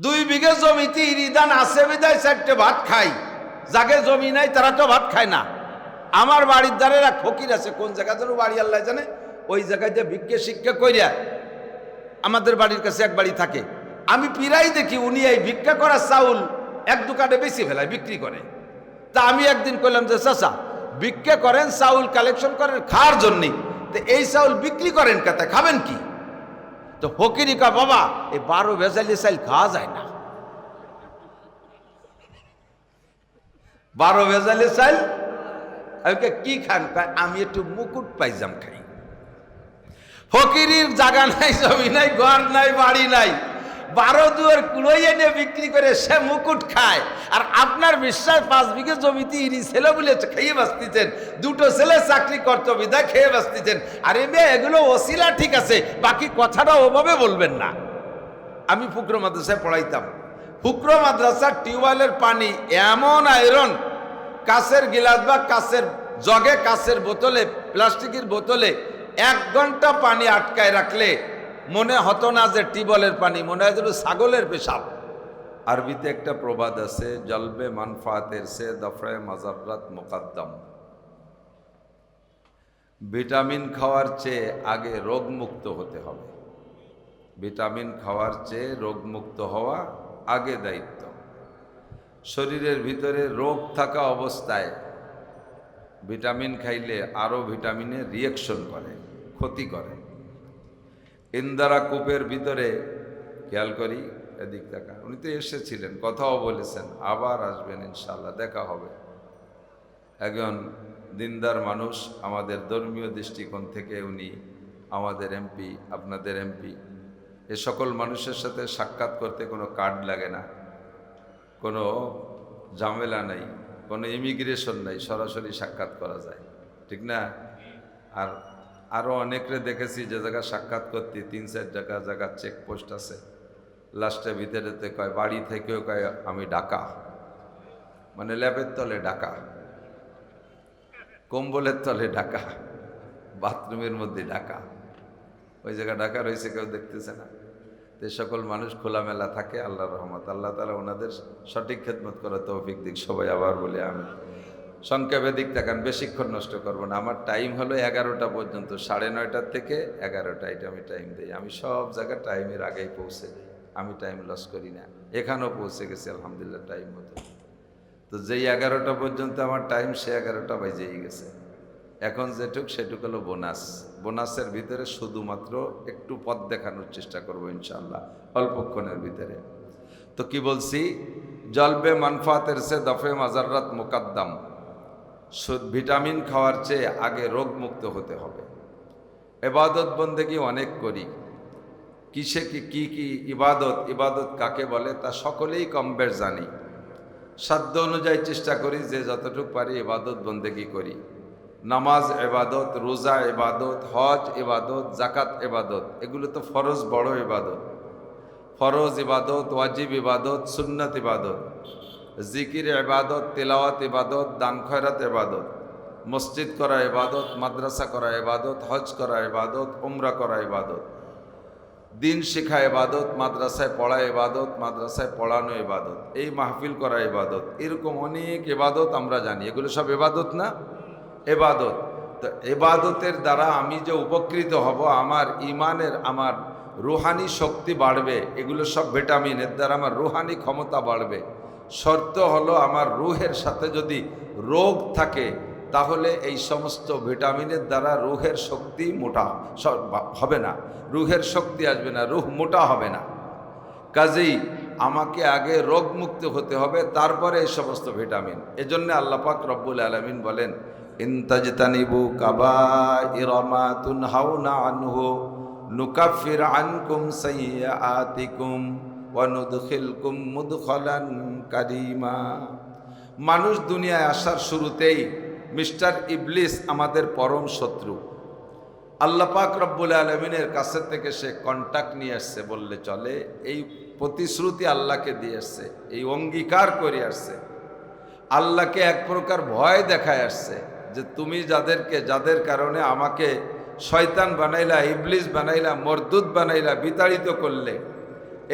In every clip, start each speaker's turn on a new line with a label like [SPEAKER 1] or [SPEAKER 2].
[SPEAKER 1] 2 বিঘে জমিতে ইরিদান আছে বিদায় 4টে ভাত খাই, যাকে জমি নাই তারা তো ভাত খায় না। আমার বাড়ির ধারে এক ফকির আছে, কোন জায়গা যেন বাড়ি আল্লাহ জানে, ওই জায়গায় যে ভিক্ষে শিক্ষা কইরা আমাদের বাড়ির কাছে এক বাড়ি থাকে। আমি পিরাই দেখি উনি এই ভিক্ষা করা চাউল এক দোকানে বেশি ফেলায় বিক্রি করে। তা আমি একদিন কইলাম যে চাচা, ভিক্ষা করেন, চাউল কালেকশন করেন খাওয়ার জন্যে, তো এই চাউল বিক্রি করেন কাতে, খাবেন কি? তো ফকিরি কা বাবা, এই 12 ভেজালি চাল খাওয়া যায় না। 12 ভেজালি চাল কি খান? আমি একটু মুকুট পাইজাম খাই। ফকিরির জায়গা নাই, জমি নাই, ঘর নাই, বাড়ি নাই, 12 দুয়ার কুড়োই এনে বিক্রি করে সে মুকুট খায়। আর আপনার বিশ্বাস 5 বিঘে জমিতে ইরি ছেলে বলে খেয়ে বাঁচতেছেন, 2টো ছেলে চাকরি করতো বিদায় খেয়ে বাঁচতেছেন। আরে মেয়ে, এগুলো ওসিলা ঠিক আছে, বাকি কথাটা ওভাবে বলবেন না। আমি ফুকরো মাদ্রাসায় পড়াইতাম। ফুকরো মাদ্রাসার টিউবওয়েলের পানি এমন আয়রন, কাঁচের গিলাস বা কাঁচের জগে, কাঁচের বোতলে, প্লাস্টিকের বোতলে 1 ঘন্টা পানি আটকায় রাখলে মনে হতো না যে টিউবওয়েলের পানি, মনে হয় যেন ছাগলের পেশাব। আরবিতে একটা প্রবাদ আছে, জলবে মানফাতের সে দফরায়ে মাজাররাত মুকদ্দম। ভিটামিন খাওয়ার চেয়ে আগে রোগমুক্ত হতে হবে। ভিটামিন খাওয়ার চেয়ে রোগমুক্ত হওয়া আগে দায়িত্ব। শরীরের ভিতরে রোগ থাকা অবস্থায় ভিটামিন খাইলে আরও ভিটামিনের রিয়াকশন করে, ক্ষতি করে। ইন্দারা কূপের ভিতরে, খেয়াল করি, এদিক দেখা, উনি তো এসেছিলেন, কথাও বলেছেন, আবার আসবেন ইনশাল্লাহ, দেখা হবে। একজন দিনদার মানুষ, আমাদের ধর্মীয় দৃষ্টিকোণ থেকে উনি আমাদের এমপি, আপনাদের এমপি। এ সকল মানুষের সাথে সাক্ষাৎ করতে কোনো কার্ড লাগে না, কোনো ঝামেলা নাই, কোনো ইমিগ্রেশন নাই, সরাসরি সাক্ষাৎ করা যায়, ঠিক না? আর আরও অনেকরে দেখেছি যে জায়গা সাক্ষাৎ করতে 3-4 জায়গা চেকপোস্ট আছে, লাস্টে ভিতরেতে কয়, বাড়ি থেকেও কয় আমি ঢাকা, মানে ল্যাবের তলে ঢাকা, কম্বলের তলে ঢাকা, বাথরুমের মধ্যে ঢাকা, ওই জায়গা ঢাকা রয়েছে, কেউ দেখতেছে না। তো সকল মানুষ খোলামেলা থাকে, আল্লাহর রহমত। আল্লাহ তাআলা ওনাদের সঠিক খেদমত করার তৌফিক দিক। সবাই আবার বলে আমি সংক্ষেপে দিক তাকান, বেশিক্ষণ নষ্ট করবো না। আমার টাইম হলো 11টা পর্যন্ত, 9:30 থেকে 11টা, এটা আমি টাইম দিই। আমি সব জায়গায় টাইমের আগেই পৌঁছে যাই, আমি টাইম লস করি না। এখানেও পৌঁছে গেছি আলহামদুলিল্লাহ টাইম মতো। তো যেই 11টা পর্যন্ত আমার টাইম, সে 11টা বাজেই গেছে। এখন যেটুক সেটুক হলো বোনাস। বোনাসের ভিতরে শুধুমাত্র একটু পথ দেখানোর চেষ্টা করবো ইনশাআল্লাহ অল্পক্ষণের ভিতরে। তো কি বলছি, জলবে মানফাতের সে দফে মাজাররাত মুকদ্দম। ভিটামিন খাওয়ার চেয়ে আগে রোগ মুক্ত হতে হবে। ইবাদত বন্দেগী অনেক করি, কিসে কি ইবাদত, ইবাদত কাকে বলে তা সকলেই কম বেশ জানি। সাধ্য অনুযায়ী চেষ্টা করি যে যতটুকু পারি ইবাদত বন্দেগী করি। নামাজ ইবাদত, রোজা ইবাদত, হজ ইবাদত, জাকাত ইবাদত, এগুলো তো ফরজ, বড় ইবাদত। ফরজ ইবাদত, ওয়াজিব ইবাদত, সুন্নত ইবাদত, জিকির ইবাদত, তিলাওয়াত ইবাদত, দান খয়রাত ইবাদত, মসজিদ করা ইবাদত, মাদ্রাসা করা ইবাদত, হজ করা ইবাদত, উমরা করা ইবাদত, দিন শিখা ইবাদত, মাদ্রাসায় পড়া ইবাদত, মাদ্রাসায় পড়ানো ইবাদত, এই মাহফিল করা ইবাদত, এরকম অনেক ইবাদত আমরা জানি। এগুলো সব ইবাদত না? ইবাদত। তো ইবাদতের দ্বারা আমি যে উপকৃত হব, আমার ইমানের, আমার রুহানি শক্তি বাড়বে, এগুলো সব ভিটামিন, এর দ্বারা আমার রুহানি ক্ষমতা বাড়বে। শর্ত হলো আমার রুহের সাথে যদি রোগ থাকে, তাহলে এই সমস্ত ভিটামিনের দ্বারা রুহের শক্তি মোটা হবে না, রুহের শক্তি আসবে না, রুহ মোটা হবে না। কাজেই আমাকে আগে রোগমুক্ত হতে হবে, তারপরে এই সমস্ত ভিটামিন। এজন্য আল্লাহ পাক রব্বুল আলামিন বলেন, ইনতাজতানিবু কাবাইরা মা তুনহাউনা আনহু নুকাফির আনকুম সাইয়্যাতিকুম ওয়া নুদখিলকুম মুদখালান কারীমা। মানুষ দুনিয়ায় আসার শুরুতেই মিস্টার ইবলিস আমাদের পরম শত্রু। আল্লাহ পাক রব্বুল আলামিনের কাছে থেকে সে কন্টাক্ট নিয়ে আসছে বললে চলে, এই প্রতিশ্রুতি আল্লাহকে দিয়ে আসছে, এই অঙ্গীকার করে আসছে, আল্লাহকে এক প্রকার ভয় দেখায় আসছে যে তুমি যাদের কারণে আমাকে শয়তান বানাইলা, ইবলিস বানাইলা, মরদুদ বানাইলা, বিতাড়িত করলে,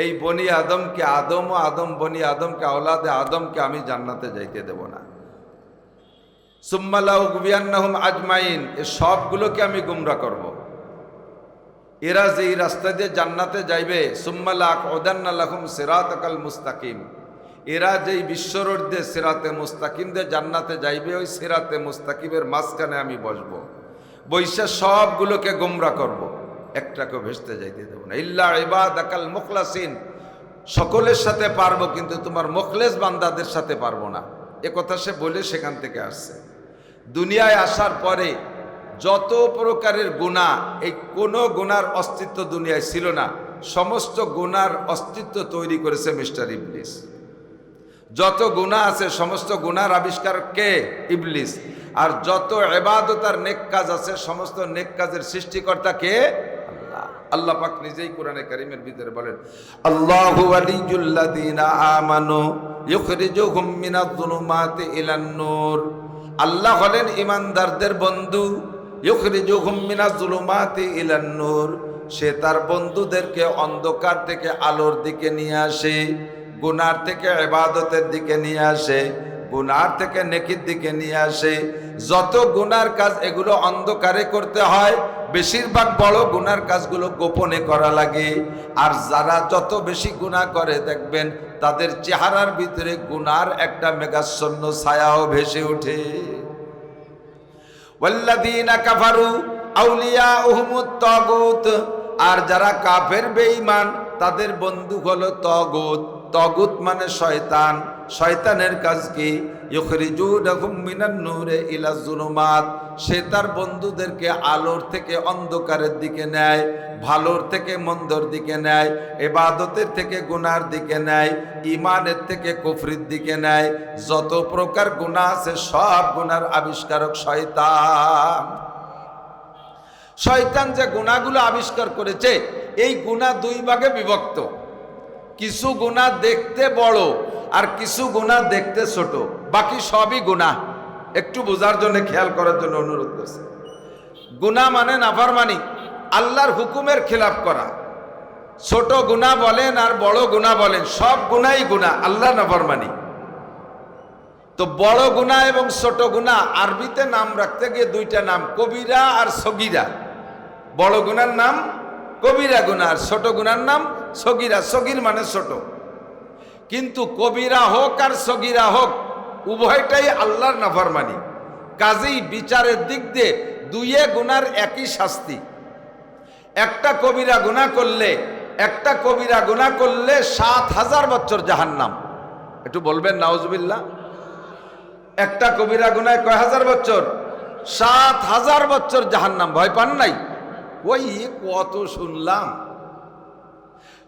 [SPEAKER 1] এই বনি আদমকে, আদম ও আদম বনি আদমকে, আওলাদে আদমকে আমি জান্নাতে যাইতে দেব না। সুম্মা লাউগবিয়ান্নাহুম আজমাইন, এ সবগুলোকে আমি গুমরাহ করব। এরা যে এই রাস্তা দিয়ে জান্নাতে যাইবে, সুম্মা লাকউদান্না লাহুম সিরাতাকাল মুস্তাকিম, এরা যেই বিশ্বরোড দিয়ে সিরাতে মুস্তাকিম দিয়ে জান্নাতে যাইবে, ওই সিরাতে মুস্তাকিমের মাঝখানে আমি বসবো, বৈশা সবগুলোকে গুমরাহ করব, একটাকে ভেস্তে যাইতে দেব না। ইল্লা ইবাদাকাল মুখলাসিন, সকলের সাথে পারবো কিন্তু তোমার মুখলেস বান্দাদের সাথে পারবো না। এ কথা সে বলে সেখান থেকে আসছে। দুনিয়ায় আসার পরে যত প্রকারের গুনাহ, এই কোনো গুনার অস্তিত্ব দুনিয়ায় ছিল না, সমস্ত গুনার অস্তিত্ব তৈরি করেছে মিস্টার ইবলিস। যত গুনাহ আছে সমস্ত গুনার আবিষ্কার কে? ইবলিস। আর যত ইবাদত আর নেক কাজ আছে সমস্ত নেক কাজের সৃষ্টিকর্তা কে? আল্লাহ। আল্লাহ পাক নিজেই কোরআনে কারীমের ভিতরে বলেন, আল্লাহু ওয়ালিয়ুল্লাযীনা আমানু ইউখরিজুহুম মিনাজ-যুলুমাতি ইলান-নূর। আল্লাহ হলেন ঈমানদারদের বন্ধু। ইউখরিজুহুম মিনাজ-যুলুমাতি ইলান-নূর, সে তার বন্ধুদেরকে অন্ধকার থেকে আলোর দিকে নিয়ে আসে, গুনার থেকে ইবাদতের দিকে নিয়ে আসে, গুনার থেকে নেকির দিকে নিয়ে আসে। যত গুনার কাজ এগুলো অন্ধকারে করতে হয়, বেশিরভাগ বড় গুনার কাজগুলো গোপনে করা লাগে। আর যারা যত বেশি গুনাহ করে দেখবেন তাদের চেহারার ভিতরে গুনার একটা মেঘাচ্ছন্ন ছায়াও ভেসে ওঠে। ওয়াল্লাযীনা কাফারু আউলিয়াউহুমুত তাগুত, আর যারা কাফের বেঈমান তাদের বন্ধু হলো তাগুত। তাগুত মানে শয়তান। শয়তানের কাজ কি? ইউখরিজুনাহুম মিনান নূরে ইলা যুলুমাত, সে তার বন্ধুদেরকে আলোর থেকে অন্ধকারের দিকে নেয়, ভালোর থেকে মন্দর দিকে নেয়, ইবাদতের থেকে গুনার দিকে নেয়, ঈমানের থেকে কুফরির দিকে নেয়। যত প্রকার গুনাহ আছে সব গুনার আবিষ্কারক শয়তান। শয়তান যে গুনাহগুলো আবিষ্কার করেছে, এই গুনাহ দুই ভাগে বিভক্ত। কিছু গুনাহ দেখতে বড় আর কিছু গুনাহ দেখতে ছোট, বাকি সবই গুনাহ। একটু বোঝার জন্য, খেয়াল করার জন্য অনুরোধ করছি। গুনাহ মানে নাফরমানি, আল্লাহর হুকুমের খেলাফ করা। ছোট গুনাহ বলেন আর বড় গুনাহ বলেন, সব গুনাহই গুনাহ, আল্লাহ নাফরমানি। তো বড় গুনাহ এবং ছোট গুনাহ আরবিতে নাম রাখতে গিয়ে দুইটা নাম, কবিরা আর সগীরা। বড় গুনার নাম কবিরা গুনাহ আর ছোট গুনার নাম সগীরা। সগীর মানে ছোট। কিন্তু কবিরা হোক আর সগীরা হোক, উভয়টাই আল্লাহর নাফরমানি। কাজেই বিচারের দিক দিয়ে দুইয়ে গুনার একই শাস্তি। একটা কবিরা গুনাহ করলে ৭,০০০ বছর জাহান্নাম। একটু বলবেন নাউজুবিল্লাহ। একটা কবিরা গুনায় কয় হাজার বছর? ৭,০০০ বছর জাহান্নাম। ভয় পান নাই? ওই কত শুনলাম।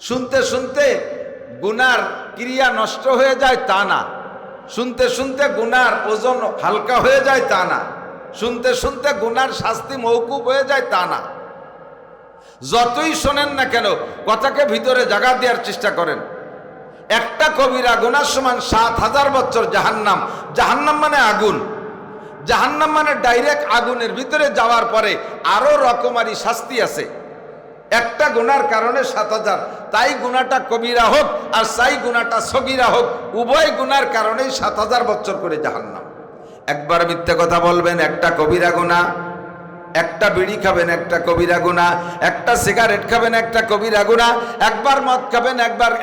[SPEAKER 1] শুনতে শুনতে গুনার ক্রিয়া নষ্ট হয়ে যায় তা না, শুনতে শুনতে গুনার ওজন হালকা হয়ে যায় তা না, শুনতে শুনতে গুনার শাস্তি মওকুফ হয়ে যায় তা না। যতই শোনেন না কেন, কথাকে ভিতরে জায়গা দেওয়ার চেষ্টা করেন। একটা কবিরা গুনার সমান ৭,০০০ বছর জাহান্নাম। জাহান্নাম মানে আগুন। জাহান্নাম মানে ডাইরেক্ট আগুনের ভিতরে যাওয়ার পরে আরো রকমারি শাস্তি আছে। একটা গুনার কারণে ৭,০০০, তাই গুনাটা কবিরা হোক আর তাই গুনাটা সগীরা হোক, উভয় গুনার কারণেই ৭,০০০ বছর করে জাহান্নাম। একবার মিথ্যে কথা বলবেন, একটা কবিরা গুনাহ। একটা বিড়ি খাবেন, একটা কবিরা গুনাহ। একটা সিগারেট খাবেন, একটা কবিরা গুনাহ। একবার মদ খাবেন,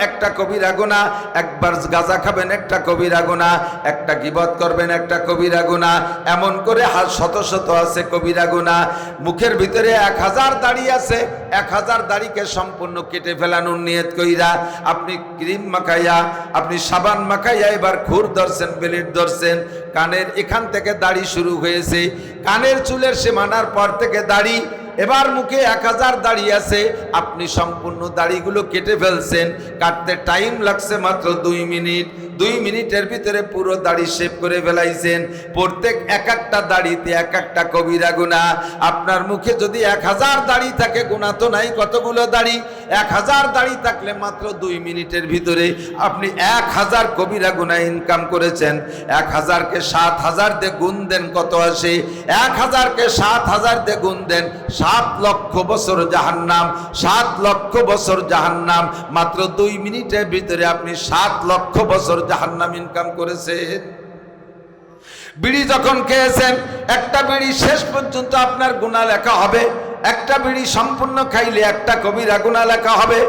[SPEAKER 1] একটা কবিরা গুনাহ। একবার গাঁজা খাবেন, একটা কবিরা গুনাহ। একটা গীবত করবেন, একটা কবিরা গুনাহ। এমন করে শত শত আছে কবিরা গুনাহ। মুখের ভিতরে ১,০০০ দাড়ি আছে, ১,০০০ দাড়িকে সম্পূর্ণ কেটে ফেলানোর নিয়ত কইরা আপনি ক্রিম মাখাইয়া, আপনি সাবান মাখাইয়া এবার খুর ধরছেন, বেলেট ধরছেন। কানের এখান থেকে দাড়ি শুরু হয়েছে, কানের চুলের সীমানার পর থেকে দাড়ি, এবার মুখে ১,০০০ দাড়ি আছে, আপনি সম্পূর্ণ দাড়িগুলো কেটে ফেলছেন। কাটতে টাইম লাগছে মাত্র ২ মিনিট। ২ মিনিটের ভিতরে পুরো দাড়ি শেভ করে ফেলাইছেন। প্রত্যেক এক একটা দাড়িতে এক একটা কবিরা গুনাহ। আপনার মুখে যদি ১,০০০ দাড়ি থাকে, গুনাহ তো নাই কতগুলো দাড়ি। ১,০০০ দাড়ি থাকলে মাত্র ২ মিনিটের ভিতরে আপনি ১,০০০ কবিরা গুনাহ ইনকাম করেছেন। ১,০০০কে ৭,০০০ দিয়ে গুণ দেন, কত আসে? ১,০০০কে ৭,০০০ দিয়ে গুণ দেন, 7 লক্ষ বছর জাহান্নাম, 7 লক্ষ বছর জাহান্নাম। মাত্র 2 মিনিটের ভিতরে আপনি 7 লক্ষ বছর জাহান্নাম ইনকাম করেছেন। বিড়ি যখন খেয়েছেন, একটা বিড়ি শেষ পর্যন্ত আপনার গুনাহ লেখা হবে। একটা বিড়ি সম্পূর্ণ খাইলে একটা কবিরা গুনাহ লেখা হবে।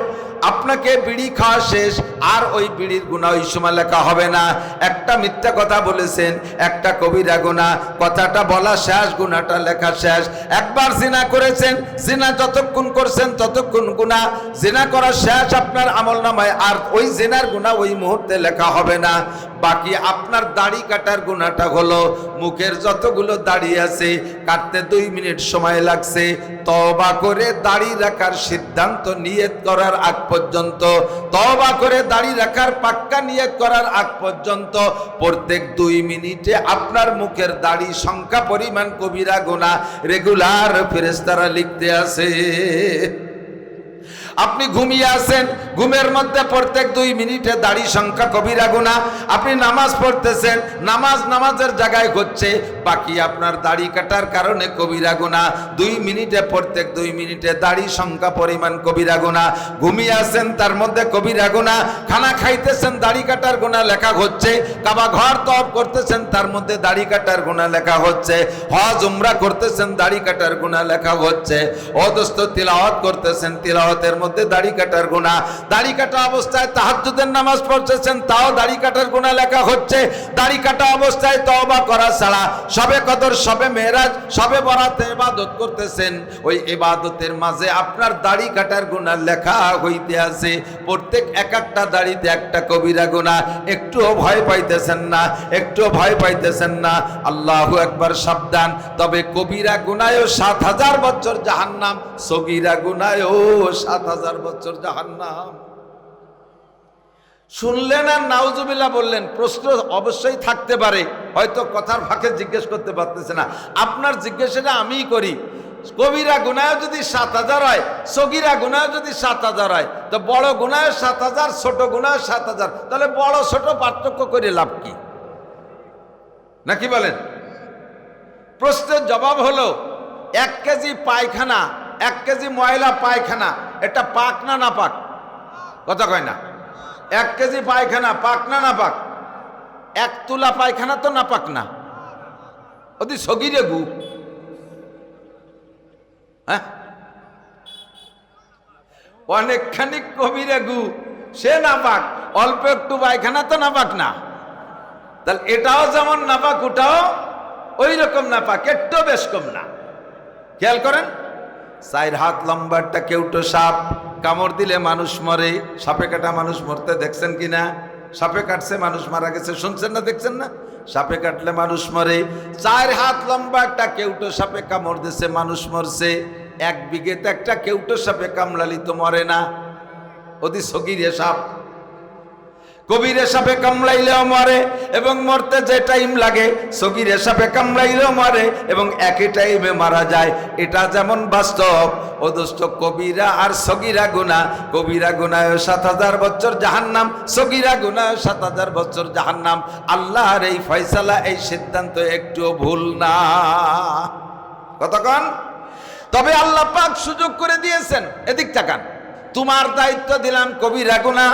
[SPEAKER 1] আপনাকে বিড়ি খাওয়া শেষ, আর ওই বিড়ির গুনাহ ওই সময় লেখা হবে না। একটা মিথ্যা কথা বলেছেন, একটা কবিরা গুনাহ, কথাটা বলা শেষ, গুনাহটা লেখা শেষ। একবার জিনা করেছেন, জিনা যতক্ষণ করছেন ততক্ষণ গুনাহ, জিনা করা শেষ আপনার আমলনামায়, আর ওই জিনার গুনাহ ওই মুহূর্তে লেখা হবে না। বাকি আপনার দাড়ি কাটার গুনাহটা হলো, মুখের যতগুলো দাড়ি আছে কাটতে 2 মিনিট সময় লাগছে, তওবা করে দাড়ি রাখার সিদ্ধান্ত নিয়ত করার আগ পর্যন্ত, তওবা করে দাড়ি রাখার পাক্কা নিয়ত করার আগ পর্যন্ত প্রত্যেক 2 মিনিটে আপনার মুখের দাড়ি সংখ্যা পরিমাণ কবিরা গুনাহ রেগুলার ফেরেশতারা লিখতে আছে। আপনি ঘুমিয়ে আছেন, ঘুমের মধ্যে প্রত্যেক 2 মিনিটে দাড়ি সংখ্যা কবিরা গুনাহ। আপনি নামাজ পড়তেছেন, নামাজের জায়গায় হচ্ছে, বাকি আপনার দাড়ি কাটার কারণে কবিরা গুনাহ। 2 মিনিটে প্রত্যেক 2 মিনিটে দাড়ি সংখ্যা পরিমাণ কবিরা গুনাহ। ঘুমিয়ে আছেন, তার মধ্যে কবিরা গুনাহ। খানা খাইতেছেন, দাড়ি কাটার গুনাহ লেখা হচ্ছে। কাবা ঘর তওয়াফ করতেছেন, তার মধ্যে দাড়ি কাটার গুনাহ লেখা হচ্ছে। হজ উমরা করতেছেন, দাড়ি কাটার গুনাহ লেখা হচ্ছে। ও দোস্ত, তিলাওয়াত করতেছেন, তিলাওয়াতের মধ্যে দাড়ি কাটার গুনাহ। দাড়ি কাটা অবস্থায় তাহাজ্জুদের নামাজ পড়তেছেন, তাও দাড়ি কাটার গুনাহ লেখা হচ্ছে। দাড়ি কাটা অবস্থায় তওবা করা ছাড়া শবে কদর, শবে মেরাজ, শবে বরাতে ইবাদত করতেছেন, ওই ইবাদতের মাঝে আপনার দাড়ি কাটার গুনাহ লেখা হইতে আছে। প্রত্যেক একটা দাড়িতে একটা কবিরা গুনাহ। একটুও ভয় পাইতেছেন না, একটুও ভয় পাইতেছেন না। আল্লাহু আকবার, সাবধান। তবে কবিরা গুনাহও 7000 বছর জাহান্নাম, সগীরা গুনাহও 7000 বছর জাহান্নাম। শুনলেন আর নাউজুবিল্লাহ বললেন, প্রশ্ন অবশ্যই থাকতে পারে, হয়তো কথার ফাঁকে জিজ্ঞেস করতে পারতেছে না। আপনার জিজ্ঞাসাটা আমিই করি। কবিরা গুনাহ যদি 7000 হয়, সগীরা গুনাহ যদি 7000 হয়, তো বড় গুনাহ 7000, ছোট গুনাহ 7000, তাহলে বড় ছোট পার্থক্য করে লাভ কি? নাকি বলেন? প্রশ্নের জবাব হলো, 1 কেজি পায়খানা, 1 কেজি ময়লা পায়খানা, এটা পাক না না পাক? কথা কয় না। 1 কেজি পায়খানা পাক না না পাক? 1 তুলা পায়খানা তো না পাক না, ওদি সগীরে গু। হ্যাঁ, অনেকখানি কবিরে গু, সে না পাক। অল্প একটু পায়খানা তো না পাক না? তাহলে এটাও যেমন না পাক, ওটাও ওই রকম না পাক, একটু বেশ কম না। খেয়াল করেন, 4 হাত লম্বা একটা কেউটো সাপ, কামড় দিলে মানুষ মরে। সাপে কাটা মানুষ মরতে দেখছেন কিনা? সাপে কাটছে মানুষ মারা গেছে, শুনছেন না, দেখছেন না? সাপে কাটলে মানুষ মরে। 4 হাত লম্বা একটা কেউটো সাপে কামড় দিছে, মানুষ মরছে। 1 বিঘেতে একটা কেউটো সাপে কামড়ালি তো মরে না, ওদি সগীরে সাপ। কবিরে সাপে কামড়াইলেও মরে, এবং মরতে যে টাইম লাগে, সগীরে সাপে কামড়াইলেও মরে, এবং একই টাইমে মারা যায়। এটা যেমন বাস্তব, ও দোস্ত, কবিরা আর সগীরা গুনাহ, কবিরা গুনাহ 7000 বছর জাহান্নাম, সগীরা গুনাহ 7000 বছর জাহান্নাম। আল্লাহর এই ফয়সালা, এই সিদ্ধান্ত একটুও ভুল না। কতক্ষণ? তবে আল্লাহ পাক সুযোগ করে দিয়েছেন। এদিক তাকান, তোমার দায়িত্ব দিলাম কবিরা গুনাহ।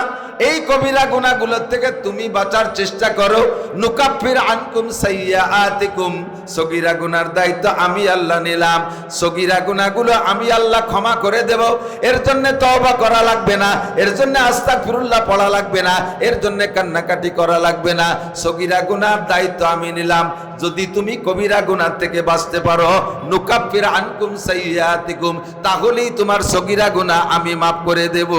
[SPEAKER 1] এই কবিরা গুনাহগুলোর থেকে তুমি বাঁচার চেষ্টা করো। নুকাফির আনকুম সাইয়্যাতিকুম, সগীরা গুনার দায়িত্ব আমি আল্লাহ নিলাম। সগীরা গুনাহগুলো আমি আল্লাহ ক্ষমা করে দেব। এর জন্য তওবা করা লাগবে না, এর জন্য আস্তাগফিরুল্লাহ পড়া লাগবে না, এর জন্য কান্নাকাটি করা লাগবে না। সগীরা গুনার দায়িত্ব আমি নিলাম। যদি তুমি কবিরা গুনাহ থেকে বাঁচতে পারো, নুকাফির আনকুম সাইয়্যাতিকুম, তাহলেই তোমার সগীরা গুনাহ আমি মাফ করে দেব।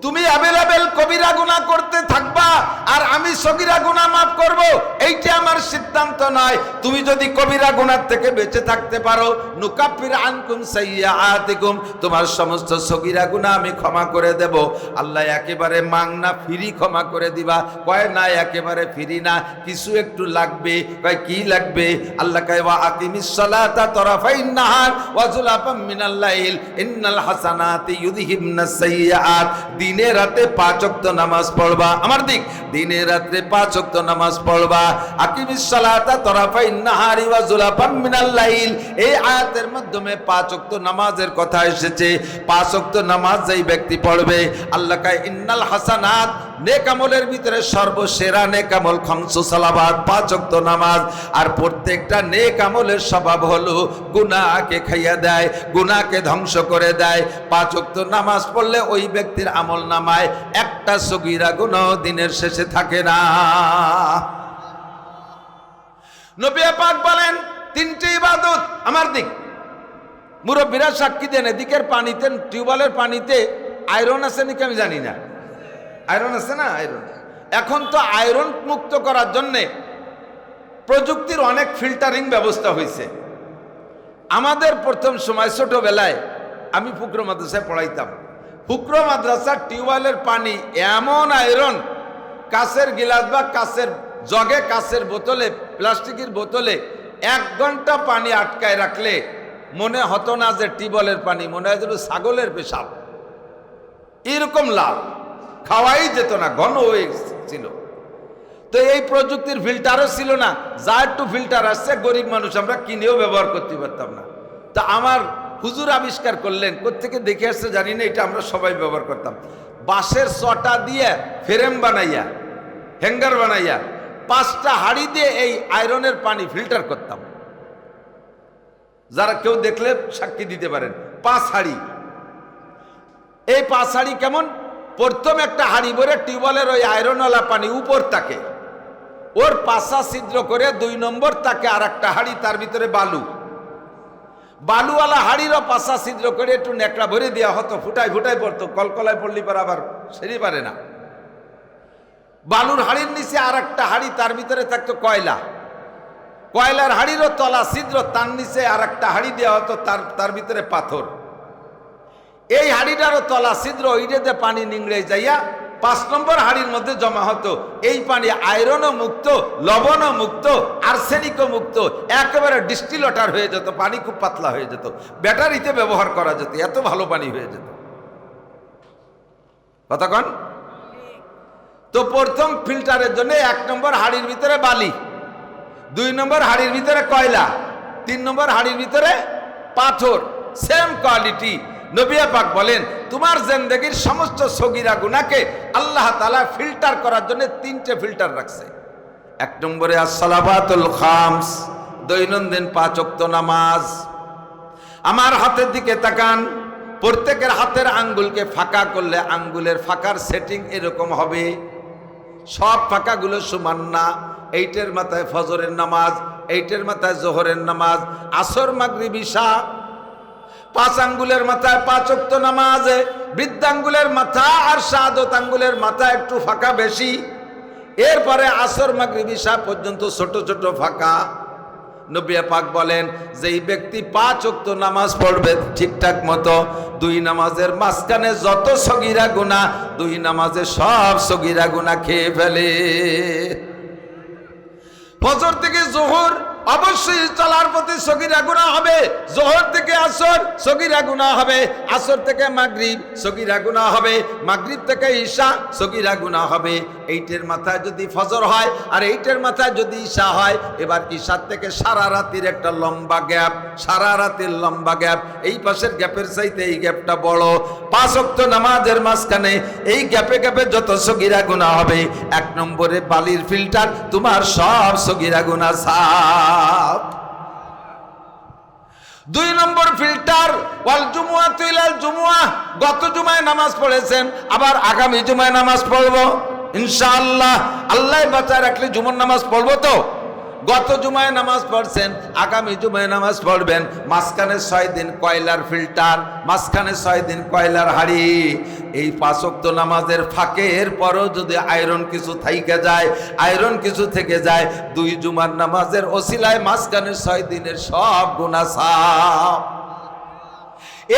[SPEAKER 1] তুমি অ্যাভেলেবেল কবিরা গুনাহ করতে থাকবা, আর আমি সগীরা গুনাহ মাফ করব, এইটা আমার সিদ্ধান্ত নয়। তুমি যদি কবিরা গুনাহ থেকে বেঁচে থাকতে পারো, নুকাফির আনকুম সাইয়্যাতিকুম, তোমার সমস্ত সগীরা গুনাহ আমি ক্ষমা করে দেব। আল্লাহ একেবারে মাংনা ফ্রি ক্ষমা করে দিবা? কয় না, একেবারে ফ্রি না, কিছু একটু লাগবে। কয় কি লাগবে? আল্লাহ কয়, ওয়া আকিমিস সালাতা তরাফাইন নাহার ওয়া যুলাফাম মিনাল লাইল ইন্নাল হাসানাতি ইউযহিবনাস সাইয়্যাত। দিনে রাতে 5 ওয়াক্ত নামাজ পড়বা। আমার দিক, দিনে রাতে 5 ওয়াক্ত নামাজ পড়বা। আকিমিস সালাতা তরাফাইন নাহারি ওয়া যুলাফাম মিনাল লাইল, এই আয়াত আয়াতের মাধ্যমে 5 ওয়াক্ত নামাজের কথা এসেছে। 5 ওয়াক্ত নামাজ যেই ব্যক্তি পড়বে, আল্লাহ কয় ইন্নাল হাসানাত, নেক আমলের ভিতরে সর্বসেরা নেক আমল খামসু সালাওয়াত, 5 ওয়াক্ত নামাজ। আর প্রত্যেকটা নেক আমলের স্বভাব হলো গুনাহকে খাইয়া দেয়, গুনাহকে ধ্বংস করে দেয়। 5 ওয়াক্ত নামাজ পড়লে ওই ব্যক্তির আমল নামায় একটা সগীরা গুনাহ দিনের শেষে থাকে না। নবী পাক বলেন 3টে ইবাদত আমার দিক, মুরব্বীরা সাক্ষী দেন, এদিকের পানিতে, টিউবওয়েলের পানিতে আয়রন আছে নাকি আমি জানি না, আয়রন আছে না? আয়রন, এখন তো আয়রন মুক্ত করার জন্যে প্রযুক্তির অনেক ফিল্টারিং ব্যবস্থা হয়েছে। আমাদের প্রথম সময় ছোটবেলায় আমি ফুকরো মাদ্রাসায় পড়াইতাম, ফুকরো মাদ্রাসার টিউবওয়েলের পানি এমন আয়রন, কাঁচের গিলাস বা কাঁচের জগে, কাঁচের বোতলে, প্লাস্টিকের বোতলে 1 ঘন্টা পানি আটকায় রাখলে মনে হতো না যে টিউবওয়েলের পানি, মনে হয় যেন ছাগলের পেশাব, এরকম লাল, খাওয়াই যেত না, ঘন হয়ে ছিল। তো এই প্রযুক্তির ফিল্টারও ছিল না, যা একটু ফিল্টার আসছে গরিব মানুষ আমরা কিনেও ব্যবহার করতে পারতাম না। তা আমার হুজুর আবিষ্কার করলেন, কোত্থেকে দেখে আসছে জানি না, এটা আমরা সবাই ব্যবহার করতাম। বাঁশের চটা দিয়ে ফ্রেম বানাইয়া, হ্যাঙ্গার বানাইয়া 5টা হাঁড়ি দিয়ে এই আয়রনের পানি ফিল্টার করতাম। যারা কেউ দেখলে সাক্ষী দিতে পারেন, 5 হাঁড়ি। এই 5 হাঁড়ি কেমন, প্রথম একটা হাঁড়ি ভরে টিউবওয়েলের ওই আয়রনওয়ালা পানি উপর তাকে, ওর পাশা ছিদ্র করে 2 নম্বর তাকে আর একটা হাঁড়ি, তার ভিতরে বালু, বালুওয়ালা হাঁড়িরও পাশা ছিদ্র করে একটু নেকড়া ভরে দেওয়া হতো, ফুটায় ফুটায় পড়তো, কলকলায় পড়লি পর আবার সেরে পারে না। বালুর হাঁড়ির নিচে আর একটা হাঁড়ি, তার ভিতরে থাকতো কয়লা, কয়লার হাঁড়িরও তলা ছিদ্র, তার নিচে আর একটা হাঁড়ি দেওয়া হতো, তার ভিতরে পাথর। এই হাঁড়িটারও তলা ছিদ্র, ওইটাতে পানি নিংড়ে যাইয়া 5 নম্বর হাঁড়ির মধ্যে জমা হতো। এই পানি আয়রনও মুক্ত, লবণও মুক্ত, আর্সেনিকও মুক্ত, একেবারে ডিস্টিল ওয়াটার হয়ে যেত, পানি খুব পাতলা হয়ে যেত, ব্যাটারিতে ব্যবহার করা যেত, এত ভালো পানি হয়ে যেত। কতক্ষণ? তো প্রথম ফিল্টারের জন্য 1 নম্বর হাঁড়ির ভিতরে বালি, 2 নম্বর হাঁড়ির ভিতরে কয়লা, 3 নম্বর হাঁড়ির ভিতরে পাথর, সেম কোয়ালিটি। নবী পাক বলেন তোমার জিন্দেগীর সমস্ত সগীরা গুনাহকে আল্লাহ তাআলা ফিল্টার করার জন্য 3টে ফিল্টার রাখছে। 1 নম্বরে as-সালাওয়াতুল খামস, দৈনন্দিন 5 ওয়াক্ত নামাজ। আমার হাতের দিকে তাকান, প্রত্যেকের হাতের আঙ্গুলকে ফাঁকা করলে আঙ্গুলের ফাঁকার সেটিং এরকম হবে, সব ফাঁকাগুলো সমান না। 8-এর মাথায় ফজরের নামাজ, 8-এর মাথায় জোহরের নামাজ, আসর, মাগরিব, ইশা। 5 আঙ্গুলের মাথায় 5 ওয়াক্ত নামাজ, বৃদ্ধাঙ্গুলের মাথা আর শাহাদত আঙ্গুলের মাথা একটু ফাঁকা বেশি। এরপরে আসর, মাগরিব, ইশা পর্যন্ত ছোট ছোট ফাঁকা। নবী পাক বলেন যেই ব্যক্তি 5 ওয়াক্ত নামাজ পড়বে ঠিকঠাক মতো, 2 নামাজের মাঝখানে যত সগীরা গুনাহ, 2 নামাজে সব সগীরা গুনাহ খেয়ে ফেলে। ফজর থেকে জোহর অবশ্যই চলার প্রতি সগীরা গুনাহ হবে, জোহর থেকে আসর সগীরা গুনাহ হবে, আসর থেকে মাগরিব সগীরা গুনাহ হবে, মাগরিব থেকে ঈশা সগীরা গুনাহ হবে। 8-এর মাথায় যদি ফজর হয় আর 8-এর মাথায় যদি ঈশা হয়, এবার ঈশার থেকে সারা রাতের একটা লম্বা গ্যাপ, সারা রাতের লম্বা গ্যাপ, এই পাশের গ্যাপের চাইতে এই গ্যাপটা বড়। 5 ওয়াক্ত নামাজের মাঝখানে এই গ্যাপে গ্যাপে যত সগীরা গুনাহ হবে, 1 নম্বরে বালির ফিল্টার, তোমার সব সগীরা গুনাহ সাফ। 2 নম্বর ফিল্টার ওয়াল জুমুআতু ইলাল জুমুআহ, গত জুমায় নামাজ পড়েছেন, আবার আগামী জুমায় নামাজ পড়বো ইনশাআল্লাহ, আল্লাহ বাঁচায় রাখলে জুমার নামাজ পড়বো তো। গত জুমায় নামাজ পড়ছেন, আগামী জুমায় নামাজ পড়বেন, মাঝখানে 6 দিন কয়লার ফিল্টার, মাঝখানে 6 দিন কয়লার হাড়ি। এই 5 ওয়াক্ত নামাজের ফাঁকে এরপরও যদি আয়রন কিছু থেকে যায়, আয়রন কিছু থেকে যায়, 2 জুমার নামাজের ওসিলায় মাঝখানে 6 দিনের সব গুনাহ সাফ।